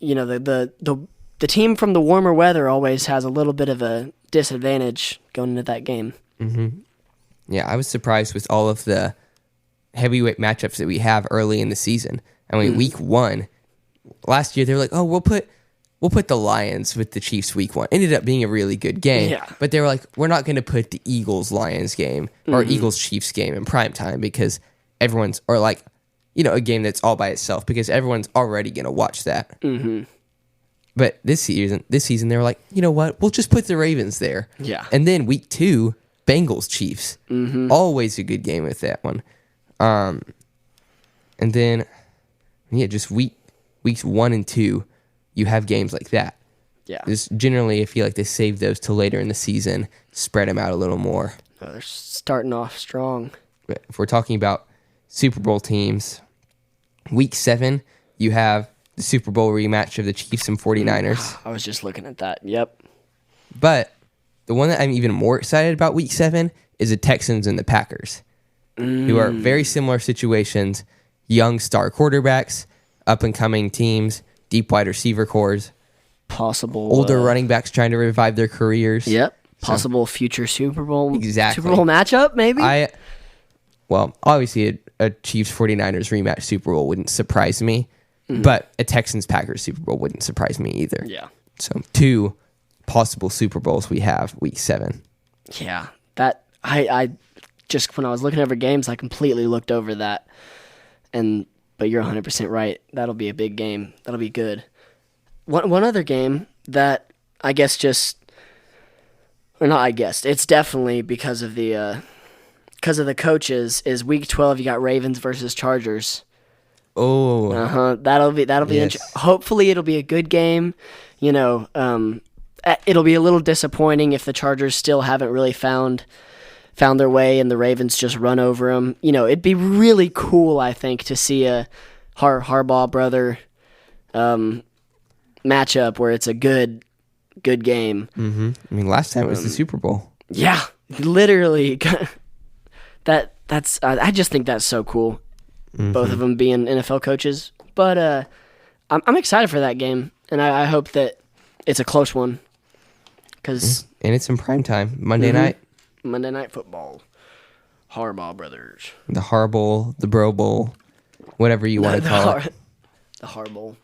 the team from the warmer weather always has a little bit of a disadvantage going into that game. Mm-hmm. Yeah, I was surprised with all of the heavyweight matchups that we have early in the season. I mean, week 1, last year they were like, oh, we'll put the Lions with the Chiefs week 1. Ended up being a really good game. Yeah. But they were like, we're not going to put the Eagles-Lions game or Eagles-Chiefs game in primetime because everyone's, or like, a game that's all by itself because everyone's already going to watch that. Mm-hmm. But this season, they were like, you know what? We'll just put the Ravens there. Yeah. And then week 2, Bengals-Chiefs. Mm-hmm. Always a good game with that one. And then, just weeks 1 and 2, you have games like that. Yeah. Just generally, I feel like they save those till later in the season, spread them out a little more. Oh, they're starting off strong. But if we're talking about Super Bowl teams, week 7, you have the Super Bowl rematch of the Chiefs and 49ers. I was just looking at that. Yep. But the one that I'm even more excited about week 7 is the Texans and the Packers, who are very similar situations, young star quarterbacks, up-and-coming teams, deep wide receiver cores, possible older running backs trying to revive their careers. Yep. Possible future Super Bowl Exactly. Super Bowl matchup, maybe? Obviously a Chiefs 49ers rematch Super Bowl wouldn't surprise me, but a Texans Packers Super Bowl wouldn't surprise me either. Yeah. So 2 possible Super Bowls we have week 7. Yeah. That I just when I was looking over games, I completely looked over that. But you're 100% right. That'll be a big game. That'll be good. One other game that I guess it's definitely because of the coaches is week 12. You got Ravens versus Chargers. Oh, That'll be hopefully it'll be a good game. It'll be a little disappointing if the Chargers still haven't really found their way and the Ravens just run over them. It'd be really cool, I think, to see a Harbaugh brother matchup where it's a good game. Mm-hmm. I mean, last time it was the Super Bowl. Yeah, literally. I just think that's so cool. Mm-hmm. Both of them being NFL coaches, but I'm excited for that game, and I hope that it's a close one. And it's in prime time, Monday night. Monday Night Football. Harbaugh brothers. The Har Bowl, the Bro Bowl, whatever you want to call it. The Har Bowl.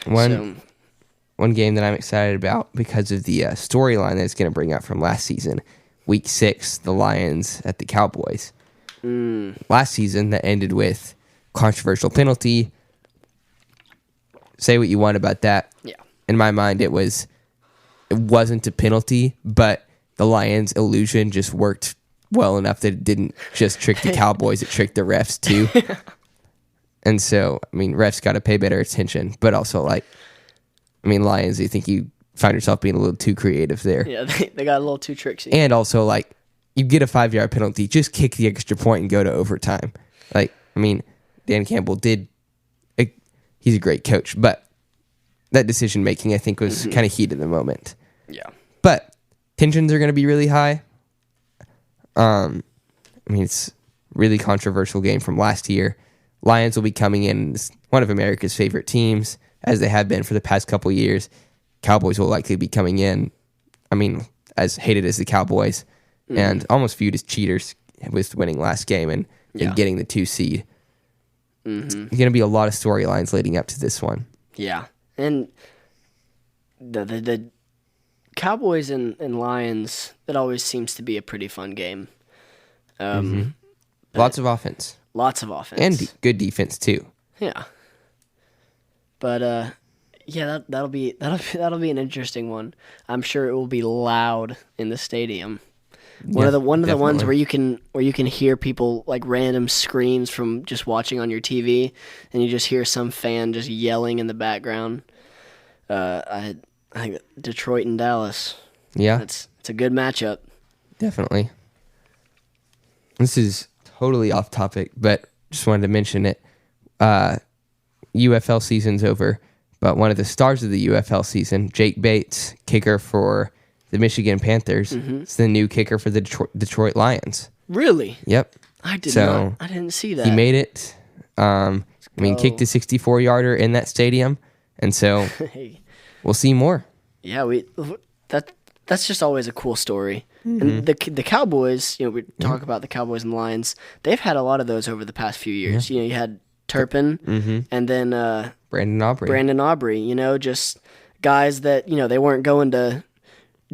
One game that I'm excited about because of the storyline that it's going to bring up from last season. Week 6, the Lions at the Cowboys. Last season, that ended with controversial penalty. Say what you want about that. Yeah. In my mind, it wasn't a penalty, but the Lions' illusion just worked well enough that it didn't just trick the Cowboys, it tricked the refs too. And so, refs got to pay better attention, but also Lions, you think you find yourself being a little too creative there. Yeah, they got a little too tricksy. And also, you get a 5-yard penalty, just kick the extra point and go to overtime. Dan Campbell he's a great coach, but that decision making, I think, was kind of heat in the moment. Yeah. But tensions are going to be really high. It's a really controversial game from last year. Lions will be coming in as one of America's favorite teams, as they have been for the past couple years. Cowboys will likely be coming in, as hated as the Cowboys, and almost viewed as cheaters with winning last game and getting the 2 seed. There's going to be a lot of storylines leading up to this one. Yeah. And the Cowboys and Lions, that always seems to be a pretty fun game. Lots of offense. Lots of offense. And good defense, too. Yeah. But, that'll be an interesting one. I'm sure it will be loud in the stadium. One of the ones where you can hear people random screams from just watching on your TV, and you just hear some fan just yelling in the background. I think Detroit and Dallas. Yeah, it's a good matchup. Definitely. This is totally off topic, but just wanted to mention it. UFL season's over, but one of the stars of the UFL season, Jake Bates, kicker for the Michigan Panthers. It's the new kicker for the Detroit Lions. Really? Yep. I didn't see that. He made it. Kicked a 64-yarder in that stadium, and so we'll see more. Yeah, that's just always a cool story. And the Cowboys, we talk about the Cowboys and Lions. They've had a lot of those over the past few years. You had Turpin, and then Brandon Aubrey. Just guys that they weren't going to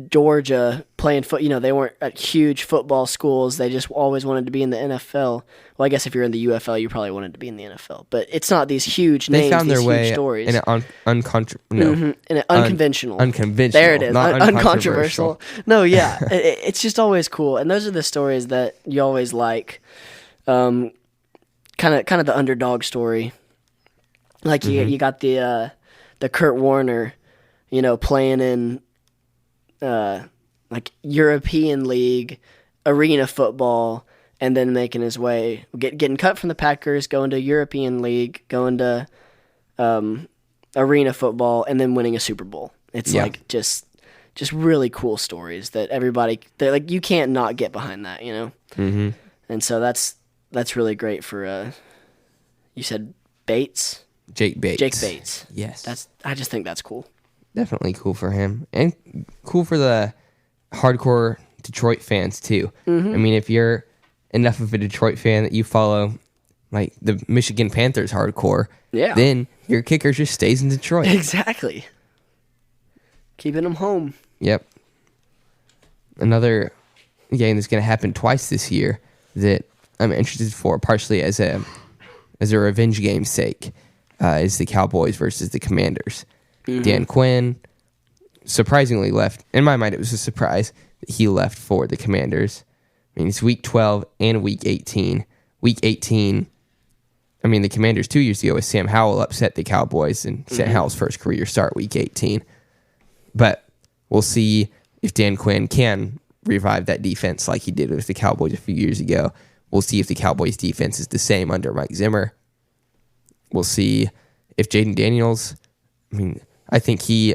Georgia playing foot. They weren't at huge football schools. They just always wanted to be in the NFL. Well, I guess if you're in the UFL, you probably wanted to be in the NFL. But it's not these huge names. They found their way stories. in an unconventional. Unconventional. There it is. Not Uncontroversial. No, yeah, it's just always cool, and those are the stories that you always like. Kind of the underdog story. Like you got the Kurt Warner, playing in like European League arena football, and then making his way, getting cut from the Packers, going to European League, going to arena football, and then winning a Super Bowl. It's like just really cool stories that they're like, you can't not get behind that, And so that's really great for you said Bates? Jake Bates. Jake Bates. Yes. I just think that's cool. Definitely cool for him, and cool for the hardcore Detroit fans too. If you're enough of a Detroit fan that you follow like the Michigan Panthers hardcore, then your kicker just stays in Detroit. Exactly. Keeping them home. Yep. Another game that's going to happen twice this year that I'm interested for, partially as a revenge game's sake, is the Cowboys versus the Commanders. Dan Quinn surprisingly left. In my mind, it was a surprise that he left for the Commanders. It's week 12 and week 18. Week 18, the Commanders 2 years ago with Sam Howell upset the Cowboys in Sam Howell's first career start, week 18. But we'll see if Dan Quinn can revive that defense like he did with the Cowboys a few years ago. We'll see if the Cowboys defense is the same under Mike Zimmer. We'll see if Jaden Daniels, I think he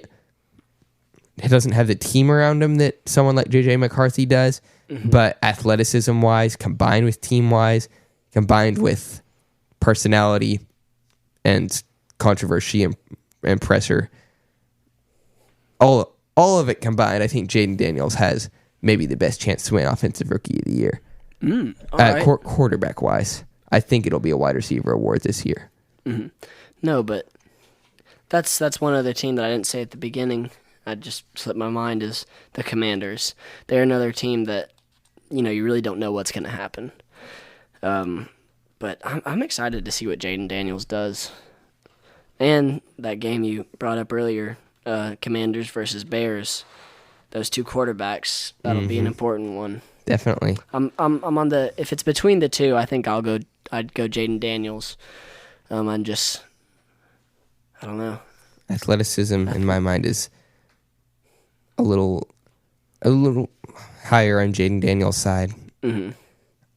doesn't have the team around him that someone like J.J. McCarthy does, but athleticism-wise, combined with team-wise, combined with personality and controversy and pressure, all of it combined, I think Jaden Daniels has maybe the best chance to win Offensive Rookie of the Year. Right. Quarterback-wise, I think it'll be a wide receiver award this year. No, but that's one other team that I didn't say at the beginning. I just slipped my mind, is the Commanders. They're another team that, you really don't know what's going to happen. But I'm excited to see what Jaden Daniels does. And that game you brought up earlier, Commanders versus Bears, those two quarterbacks, that'll be an important one. Definitely. I'm on the, if it's between the two, I think I'd go Jaden Daniels. I don't know. Athleticism in my mind is a little higher on Jaden Daniels' side. I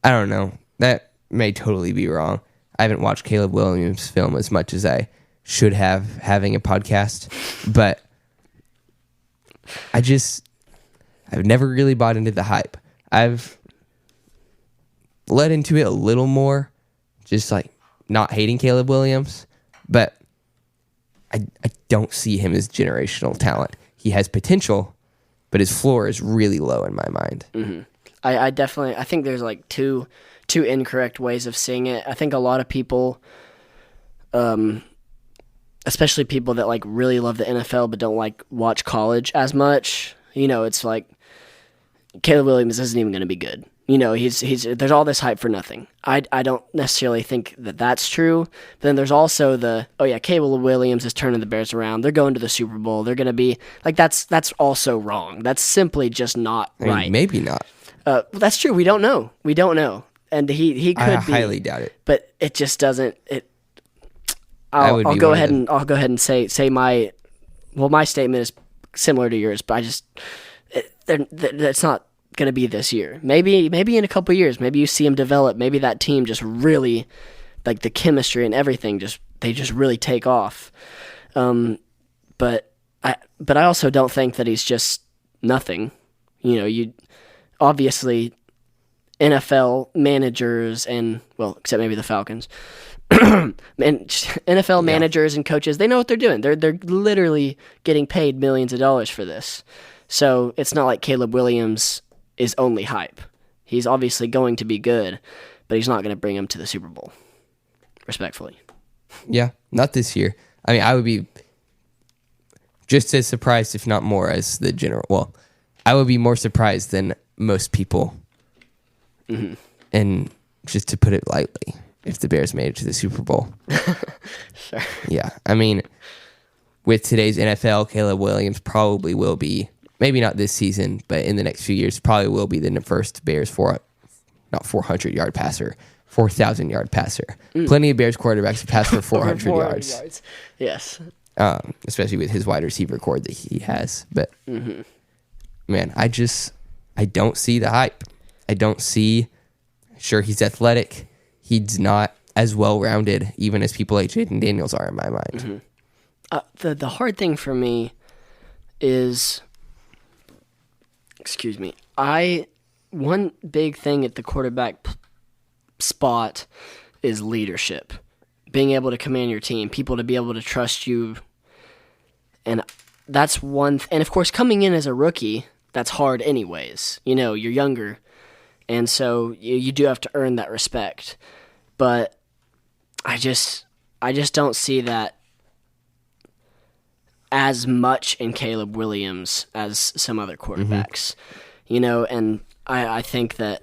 don't know. That may totally be wrong. I haven't watched Caleb Williams' film as much as I should have, having a podcast, but I've never really bought into the hype. I've led into it a little more, just like not hating Caleb Williams, but I don't see him as generational talent. He has potential, but his floor is really low in my mind. I think there's like two incorrect ways of seeing it. I think a lot of people, especially people that like really love the NFL but don't like watch college as much, it's like Caleb Williams isn't even going to be good. He's there's all this hype for nothing. I don't necessarily think that that's true. But then there's also Caleb Williams is turning the Bears around. They're going to the Super Bowl. They're going to be like, that's also wrong. That's simply just not right. Maybe not. That's true. We don't know. And he could I be. I highly doubt it. But it just doesn't. I'll go ahead and say my statement is similar to yours, but that's not going to be this year. Maybe in a couple years, maybe you see him develop. Maybe that team just really, like the chemistry and everything, they just really take off. But I also don't think that he's just nothing. You obviously NFL managers and, well, except maybe the Falcons, NFL managers and coaches, they know what they're doing. They're literally getting paid millions of dollars for this. So it's not like Caleb Williams is only hype. He's obviously going to be good, but he's not going to bring him to the Super Bowl, respectfully. Yeah, not this year. I mean, I would be just as surprised, if not more, as the general. Well, I would be more surprised than most people. Mm-hmm. And just to put it lightly, if the Bears made it to the Super Bowl. Sure. Yeah, I mean, with today's NFL, Caleb Williams probably will be, maybe not this season, but in the next few years, probably will be the first Bears 400-yard passer, 4,000-yard passer. Plenty of Bears quarterbacks have passed for 400 yards. Yes. Especially with his wide receiver core that he has. But, man, I don't see the hype. I don't see, sure, he's athletic. He's not as well-rounded, even as people like Jaden Daniels are in my mind. Mm-hmm. The hard thing for me is, one big thing at the quarterback spot is leadership. Being able to command your team, people to be able to trust you. And that's one, and of course, coming in as a rookie, that's hard anyways. You're younger. And so you do have to earn that respect. But I just don't see that as much in Caleb Williams as some other quarterbacks. And I think that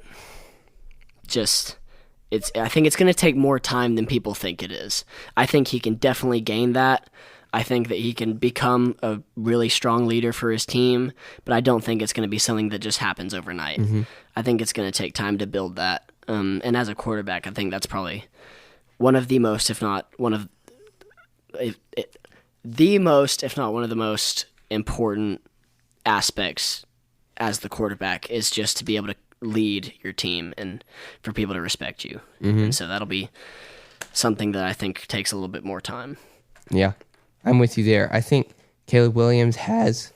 I think it's going to take more time than people think it is. I think he can definitely gain that. I think that he can become a really strong leader for his team, but I don't think it's going to be something that just happens overnight. I think it's going to take time to build that. And as a quarterback, I think that's probably one of the most, if not one of the most important aspects as the quarterback is just to be able to lead your team and for people to respect you. And so that'll be something that I think takes a little bit more time. Yeah, I'm with you there. I think Caleb Williams has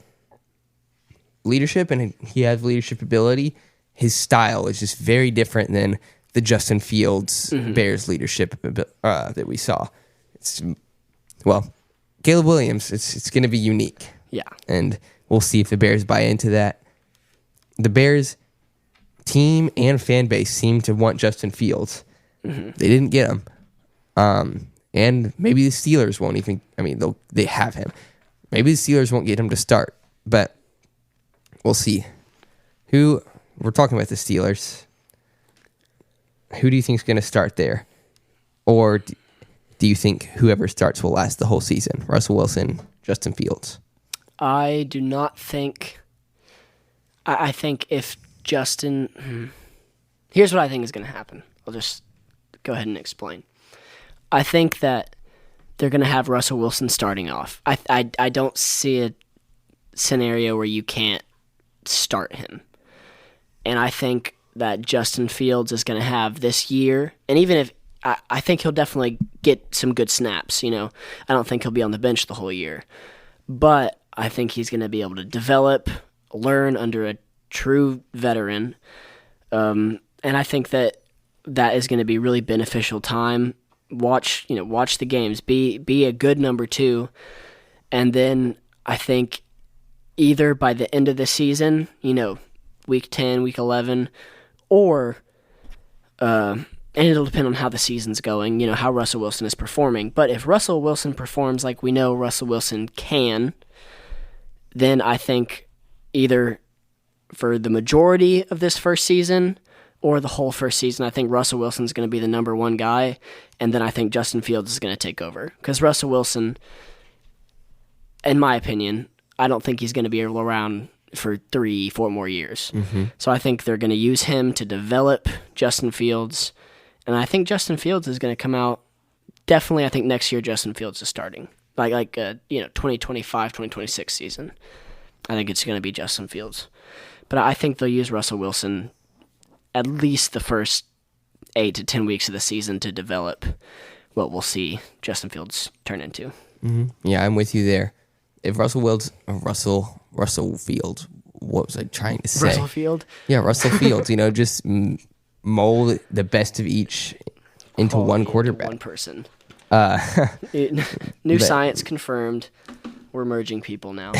leadership and he has leadership ability. His style is just very different than the Justin Fields Bears leadership that we saw. Caleb Williams, it's going to be unique. Yeah. And we'll see if the Bears buy into that. The Bears team and fan base seem to want Justin Fields. They didn't get him. And maybe the Steelers won't even, they have him. Maybe the Steelers won't get him to start, but we'll see. We're talking about the Steelers. Who do you think is going to start there? Or do you think whoever starts will last the whole season? Russell Wilson, Justin Fields? I do not think... I think if Justin... Here's what I think is going to happen. I'll just go ahead and explain. I think that they're going to have Russell Wilson starting off. I don't see a scenario where you can't start him. And I think that Justin Fields is going to have this year, and even if I think he'll definitely get some good snaps, I don't think he'll be on the bench the whole year. But I think he's going to be able to develop, learn under a true veteran. And I think that is going to be really beneficial time. Watch the games, be a good number 2. And then I think either by the end of the season, week 10, week 11, or and it'll depend on how the season's going, how Russell Wilson is performing. But if Russell Wilson performs like we know Russell Wilson can, then I think either for the majority of this first season or the whole first season, I think Russell Wilson's going to be the number 1 guy, and then I think Justin Fields is going to take over. Because Russell Wilson, in my opinion, I don't think he's going to be around for 3-4 more years. So I think they're going to use him to develop Justin Fields, and I think Justin Fields is going to come out. Definitely, I think next year Justin Fields is starting, like 2025, 2026 season. I think it's going to be Justin Fields, but I think they'll use Russell Wilson at least the first 8 to 10 weeks of the season to develop what we'll see Justin Fields turn into. Yeah, I'm with you there. If Russell Fields what was I trying to say? Russell Field. Yeah, Russell Fields. Just mold the best of each into one quarterback. One person. New science confirmed. We're merging people now.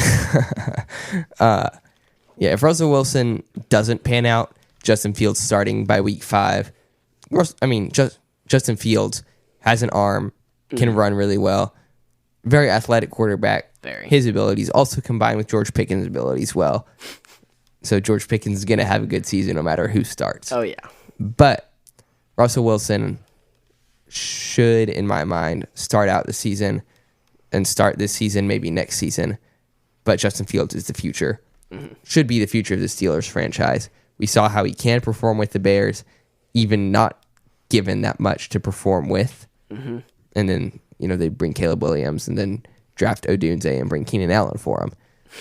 If Russell Wilson doesn't pan out, Justin Fields starting by week 5. Justin Fields has an arm, can run really well, very athletic quarterback. Very. His abilities also combined with George Pickens' abilities well. So George Pickens is going to have a good season no matter who starts. Oh, yeah. But Russell Wilson should, in my mind, start out the season and start this season, maybe next season. But Justin Fields is the future. Should be the future of the Steelers franchise. We saw how he can perform with the Bears, even not given that much to perform with. And then, they bring Caleb Williams and then draft Odunze and bring Keenan Allen for him.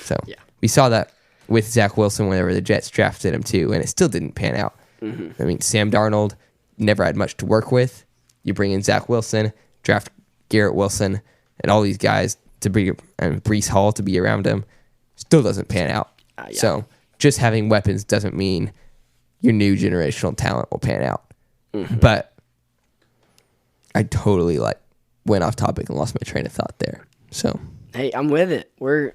So we saw that with Zach Wilson whenever the Jets drafted him too, and it still didn't pan out. Sam Darnold never had much to work with. You bring in Zach Wilson, draft Garrett Wilson, and all these guys to bring and Breece Hall to be around him. Still doesn't pan out. So just having weapons doesn't mean your new generational talent will pan out. But I totally went off topic and lost my train of thought there. So hey, I'm with it. We're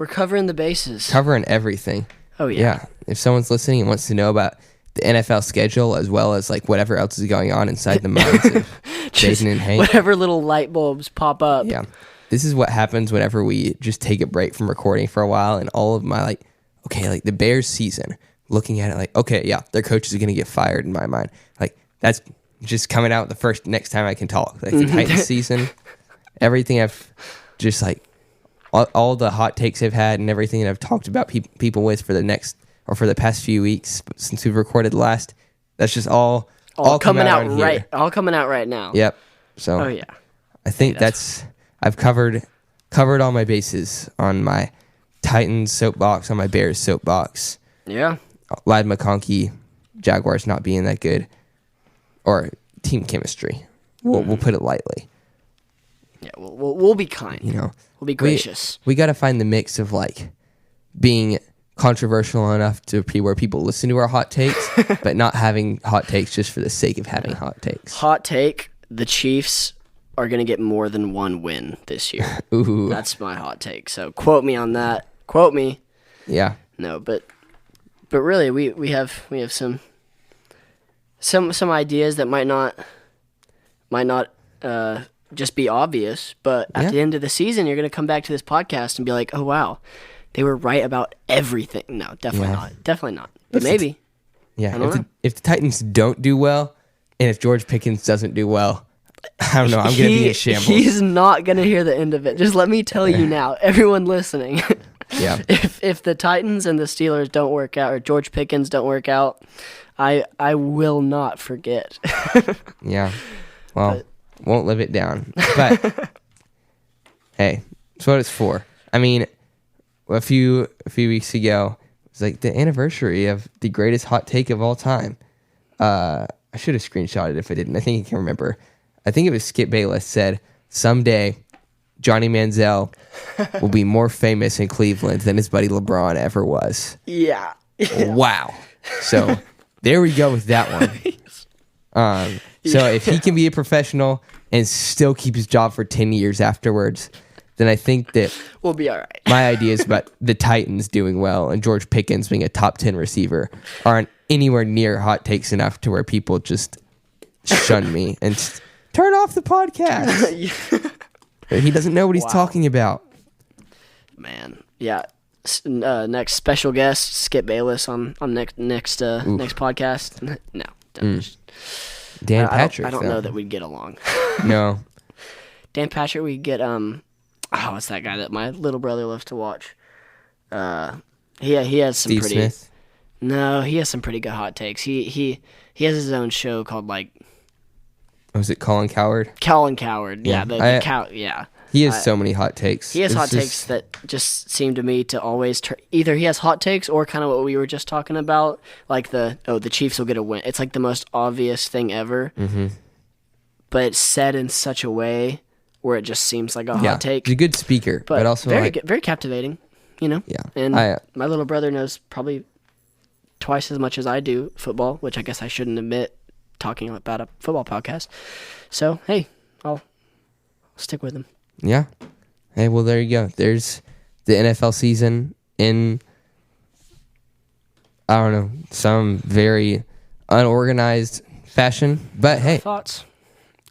covering the bases. Covering everything. Oh yeah. Yeah. If someone's listening and wants to know about the NFL schedule as well as whatever else is going on inside the minds of Baden and Hank. Whatever little light bulbs pop up. Yeah. This is what happens whenever we just take a break from recording for a while, and all of my the Bears season, looking at it their coach is going to get fired in my mind. That's just coming out next time I can talk. The Titans season, everything I've just all the hot takes I've had and everything that I've talked about people with for the past few weeks since we've recorded last. That's just all coming out right. All coming out right now. Yep. So I think I've covered all my bases on my Titans soapbox, on my Bears soapbox. Yeah. Ladd McConkey, Jaguars not being that good, or team chemistry. We'll put it lightly. Yeah, we'll be kind. We'll be gracious. We got to find the mix of being controversial enough to where people listen to our hot takes, but not having hot takes just for the sake of having hot takes. Hot take: the Chiefs are going to get more than one win this year. Ooh. That's my hot take. So quote me on that. Quote me. Yeah. No, but really, we have some ideas that might not just be obvious, but at the end of the season, you're going to come back to this podcast and be like, oh, wow, they were right about everything. No, definitely not. Definitely not. But maybe. If the Titans don't do well, and if George Pickens doesn't do well, I don't know. I'm going to be in shambles. He's not going to hear the end of it. Just let me tell you now, everyone listening. Yeah. If the Titans and the Steelers don't work out, or George Pickens don't work out, I will not forget. Yeah. Well, won't live it down. But hey, that's what it's for. I mean, a few weeks ago, it was the anniversary of the greatest hot take of all time. I should have screenshotted it if I didn't. I think I can remember. I think it was Skip Bayless said, someday Johnny Manziel will be more famous in Cleveland than his buddy LeBron ever was. Yeah. Wow. So there we go with that one. So if he can be a professional and still keep his job for 10 years afterwards, then I think that we'll be all right. My ideas about the Titans doing well and George Pickens being a top 10 receiver aren't anywhere near hot takes enough to where people just shun me and turn off the podcast. He doesn't know what he's talking about. Man, yeah. Next special guest, Skip Bayless on next podcast. No, Dan Patrick. I don't know that we'd get along. No. Dan Patrick, we get what's that guy that my little brother loves to watch? He has some Steve Smith. No, he has some pretty good hot takes. He has his own show called Was it Colin Cowherd? Colin Cowherd. Yeah, yeah. He has so many hot takes. He has hot takes that just seem to me to always either he has hot takes or kind of what we were just talking about, the Chiefs will get a win. It's the most obvious thing ever, but it's said in such a way where it just seems like a hot take. He's a good speaker, but also very captivating. Yeah. And my little brother knows probably twice as much as I do football, which I guess I shouldn't admit talking about a football podcast. So, hey, I'll stick with him. Yeah. Hey, well, there you go. There's the NFL season in, I don't know, some very unorganized fashion. But hey, thoughts.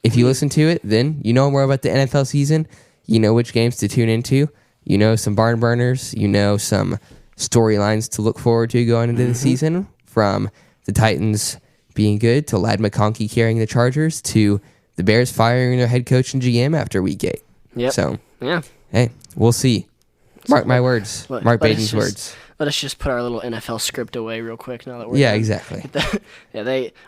If you listen to it, then you know more about the NFL season. You know which games to tune into. You know some barn burners. You know some storylines to look forward to going into the season, from the Titans being good to Ladd McConkey carrying the Chargers to the Bears firing their head coach and GM after week 8. Yep. So, yeah. Hey, we'll see. Mark my words. Mark Baden's words. Let us just put our little NFL script away real quick now that we're Yeah, done. exactly.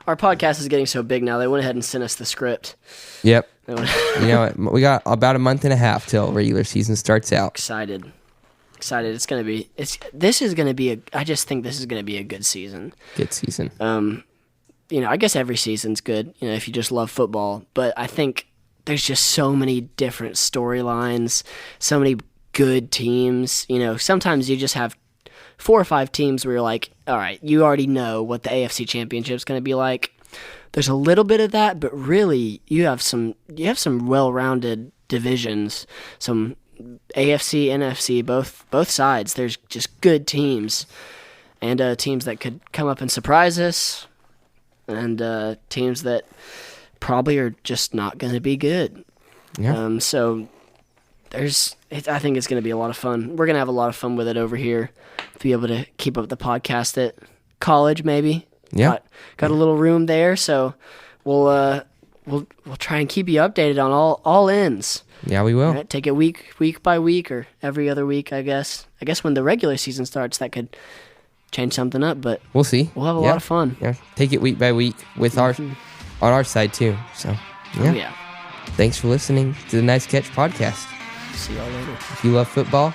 Our podcast is getting so big now. They went ahead and sent us the script. Yep. You know what? We got about a month and a half till regular season starts out. Excited. It's gonna be. This is gonna be I just think this is gonna be a good season. Good season. I guess every season's good. If you just love football, but I think there's just so many different storylines, so many good teams. Sometimes you just have 4 or 5 teams where you're like, all right, you already know what the AFC Championship's going to be like. There's a little bit of that, but really you have some well-rounded divisions, some AFC, NFC, both sides. There's just good teams, and teams that could come up and surprise us, and teams that probably are just not going to be good. Yeah. So I think it's going to be a lot of fun. We're going to have a lot of fun with it over here. Be able to keep up the podcast at college, maybe. Yeah. Got a little room there, so we'll try and keep you updated on all ends. Yeah, we will. Right? Take it week by week or every other week, I guess. I guess when the regular season starts, that could change something up, but we'll see. We'll have a lot of fun. Yeah. Take it week by week with on our side too. So yeah. Oh, yeah. Thanks for listening to the Nice Catch podcast. See y'all later. If you love football,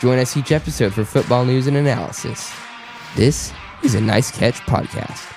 join us each episode for football news and analysis. This is a Nice Catch podcast.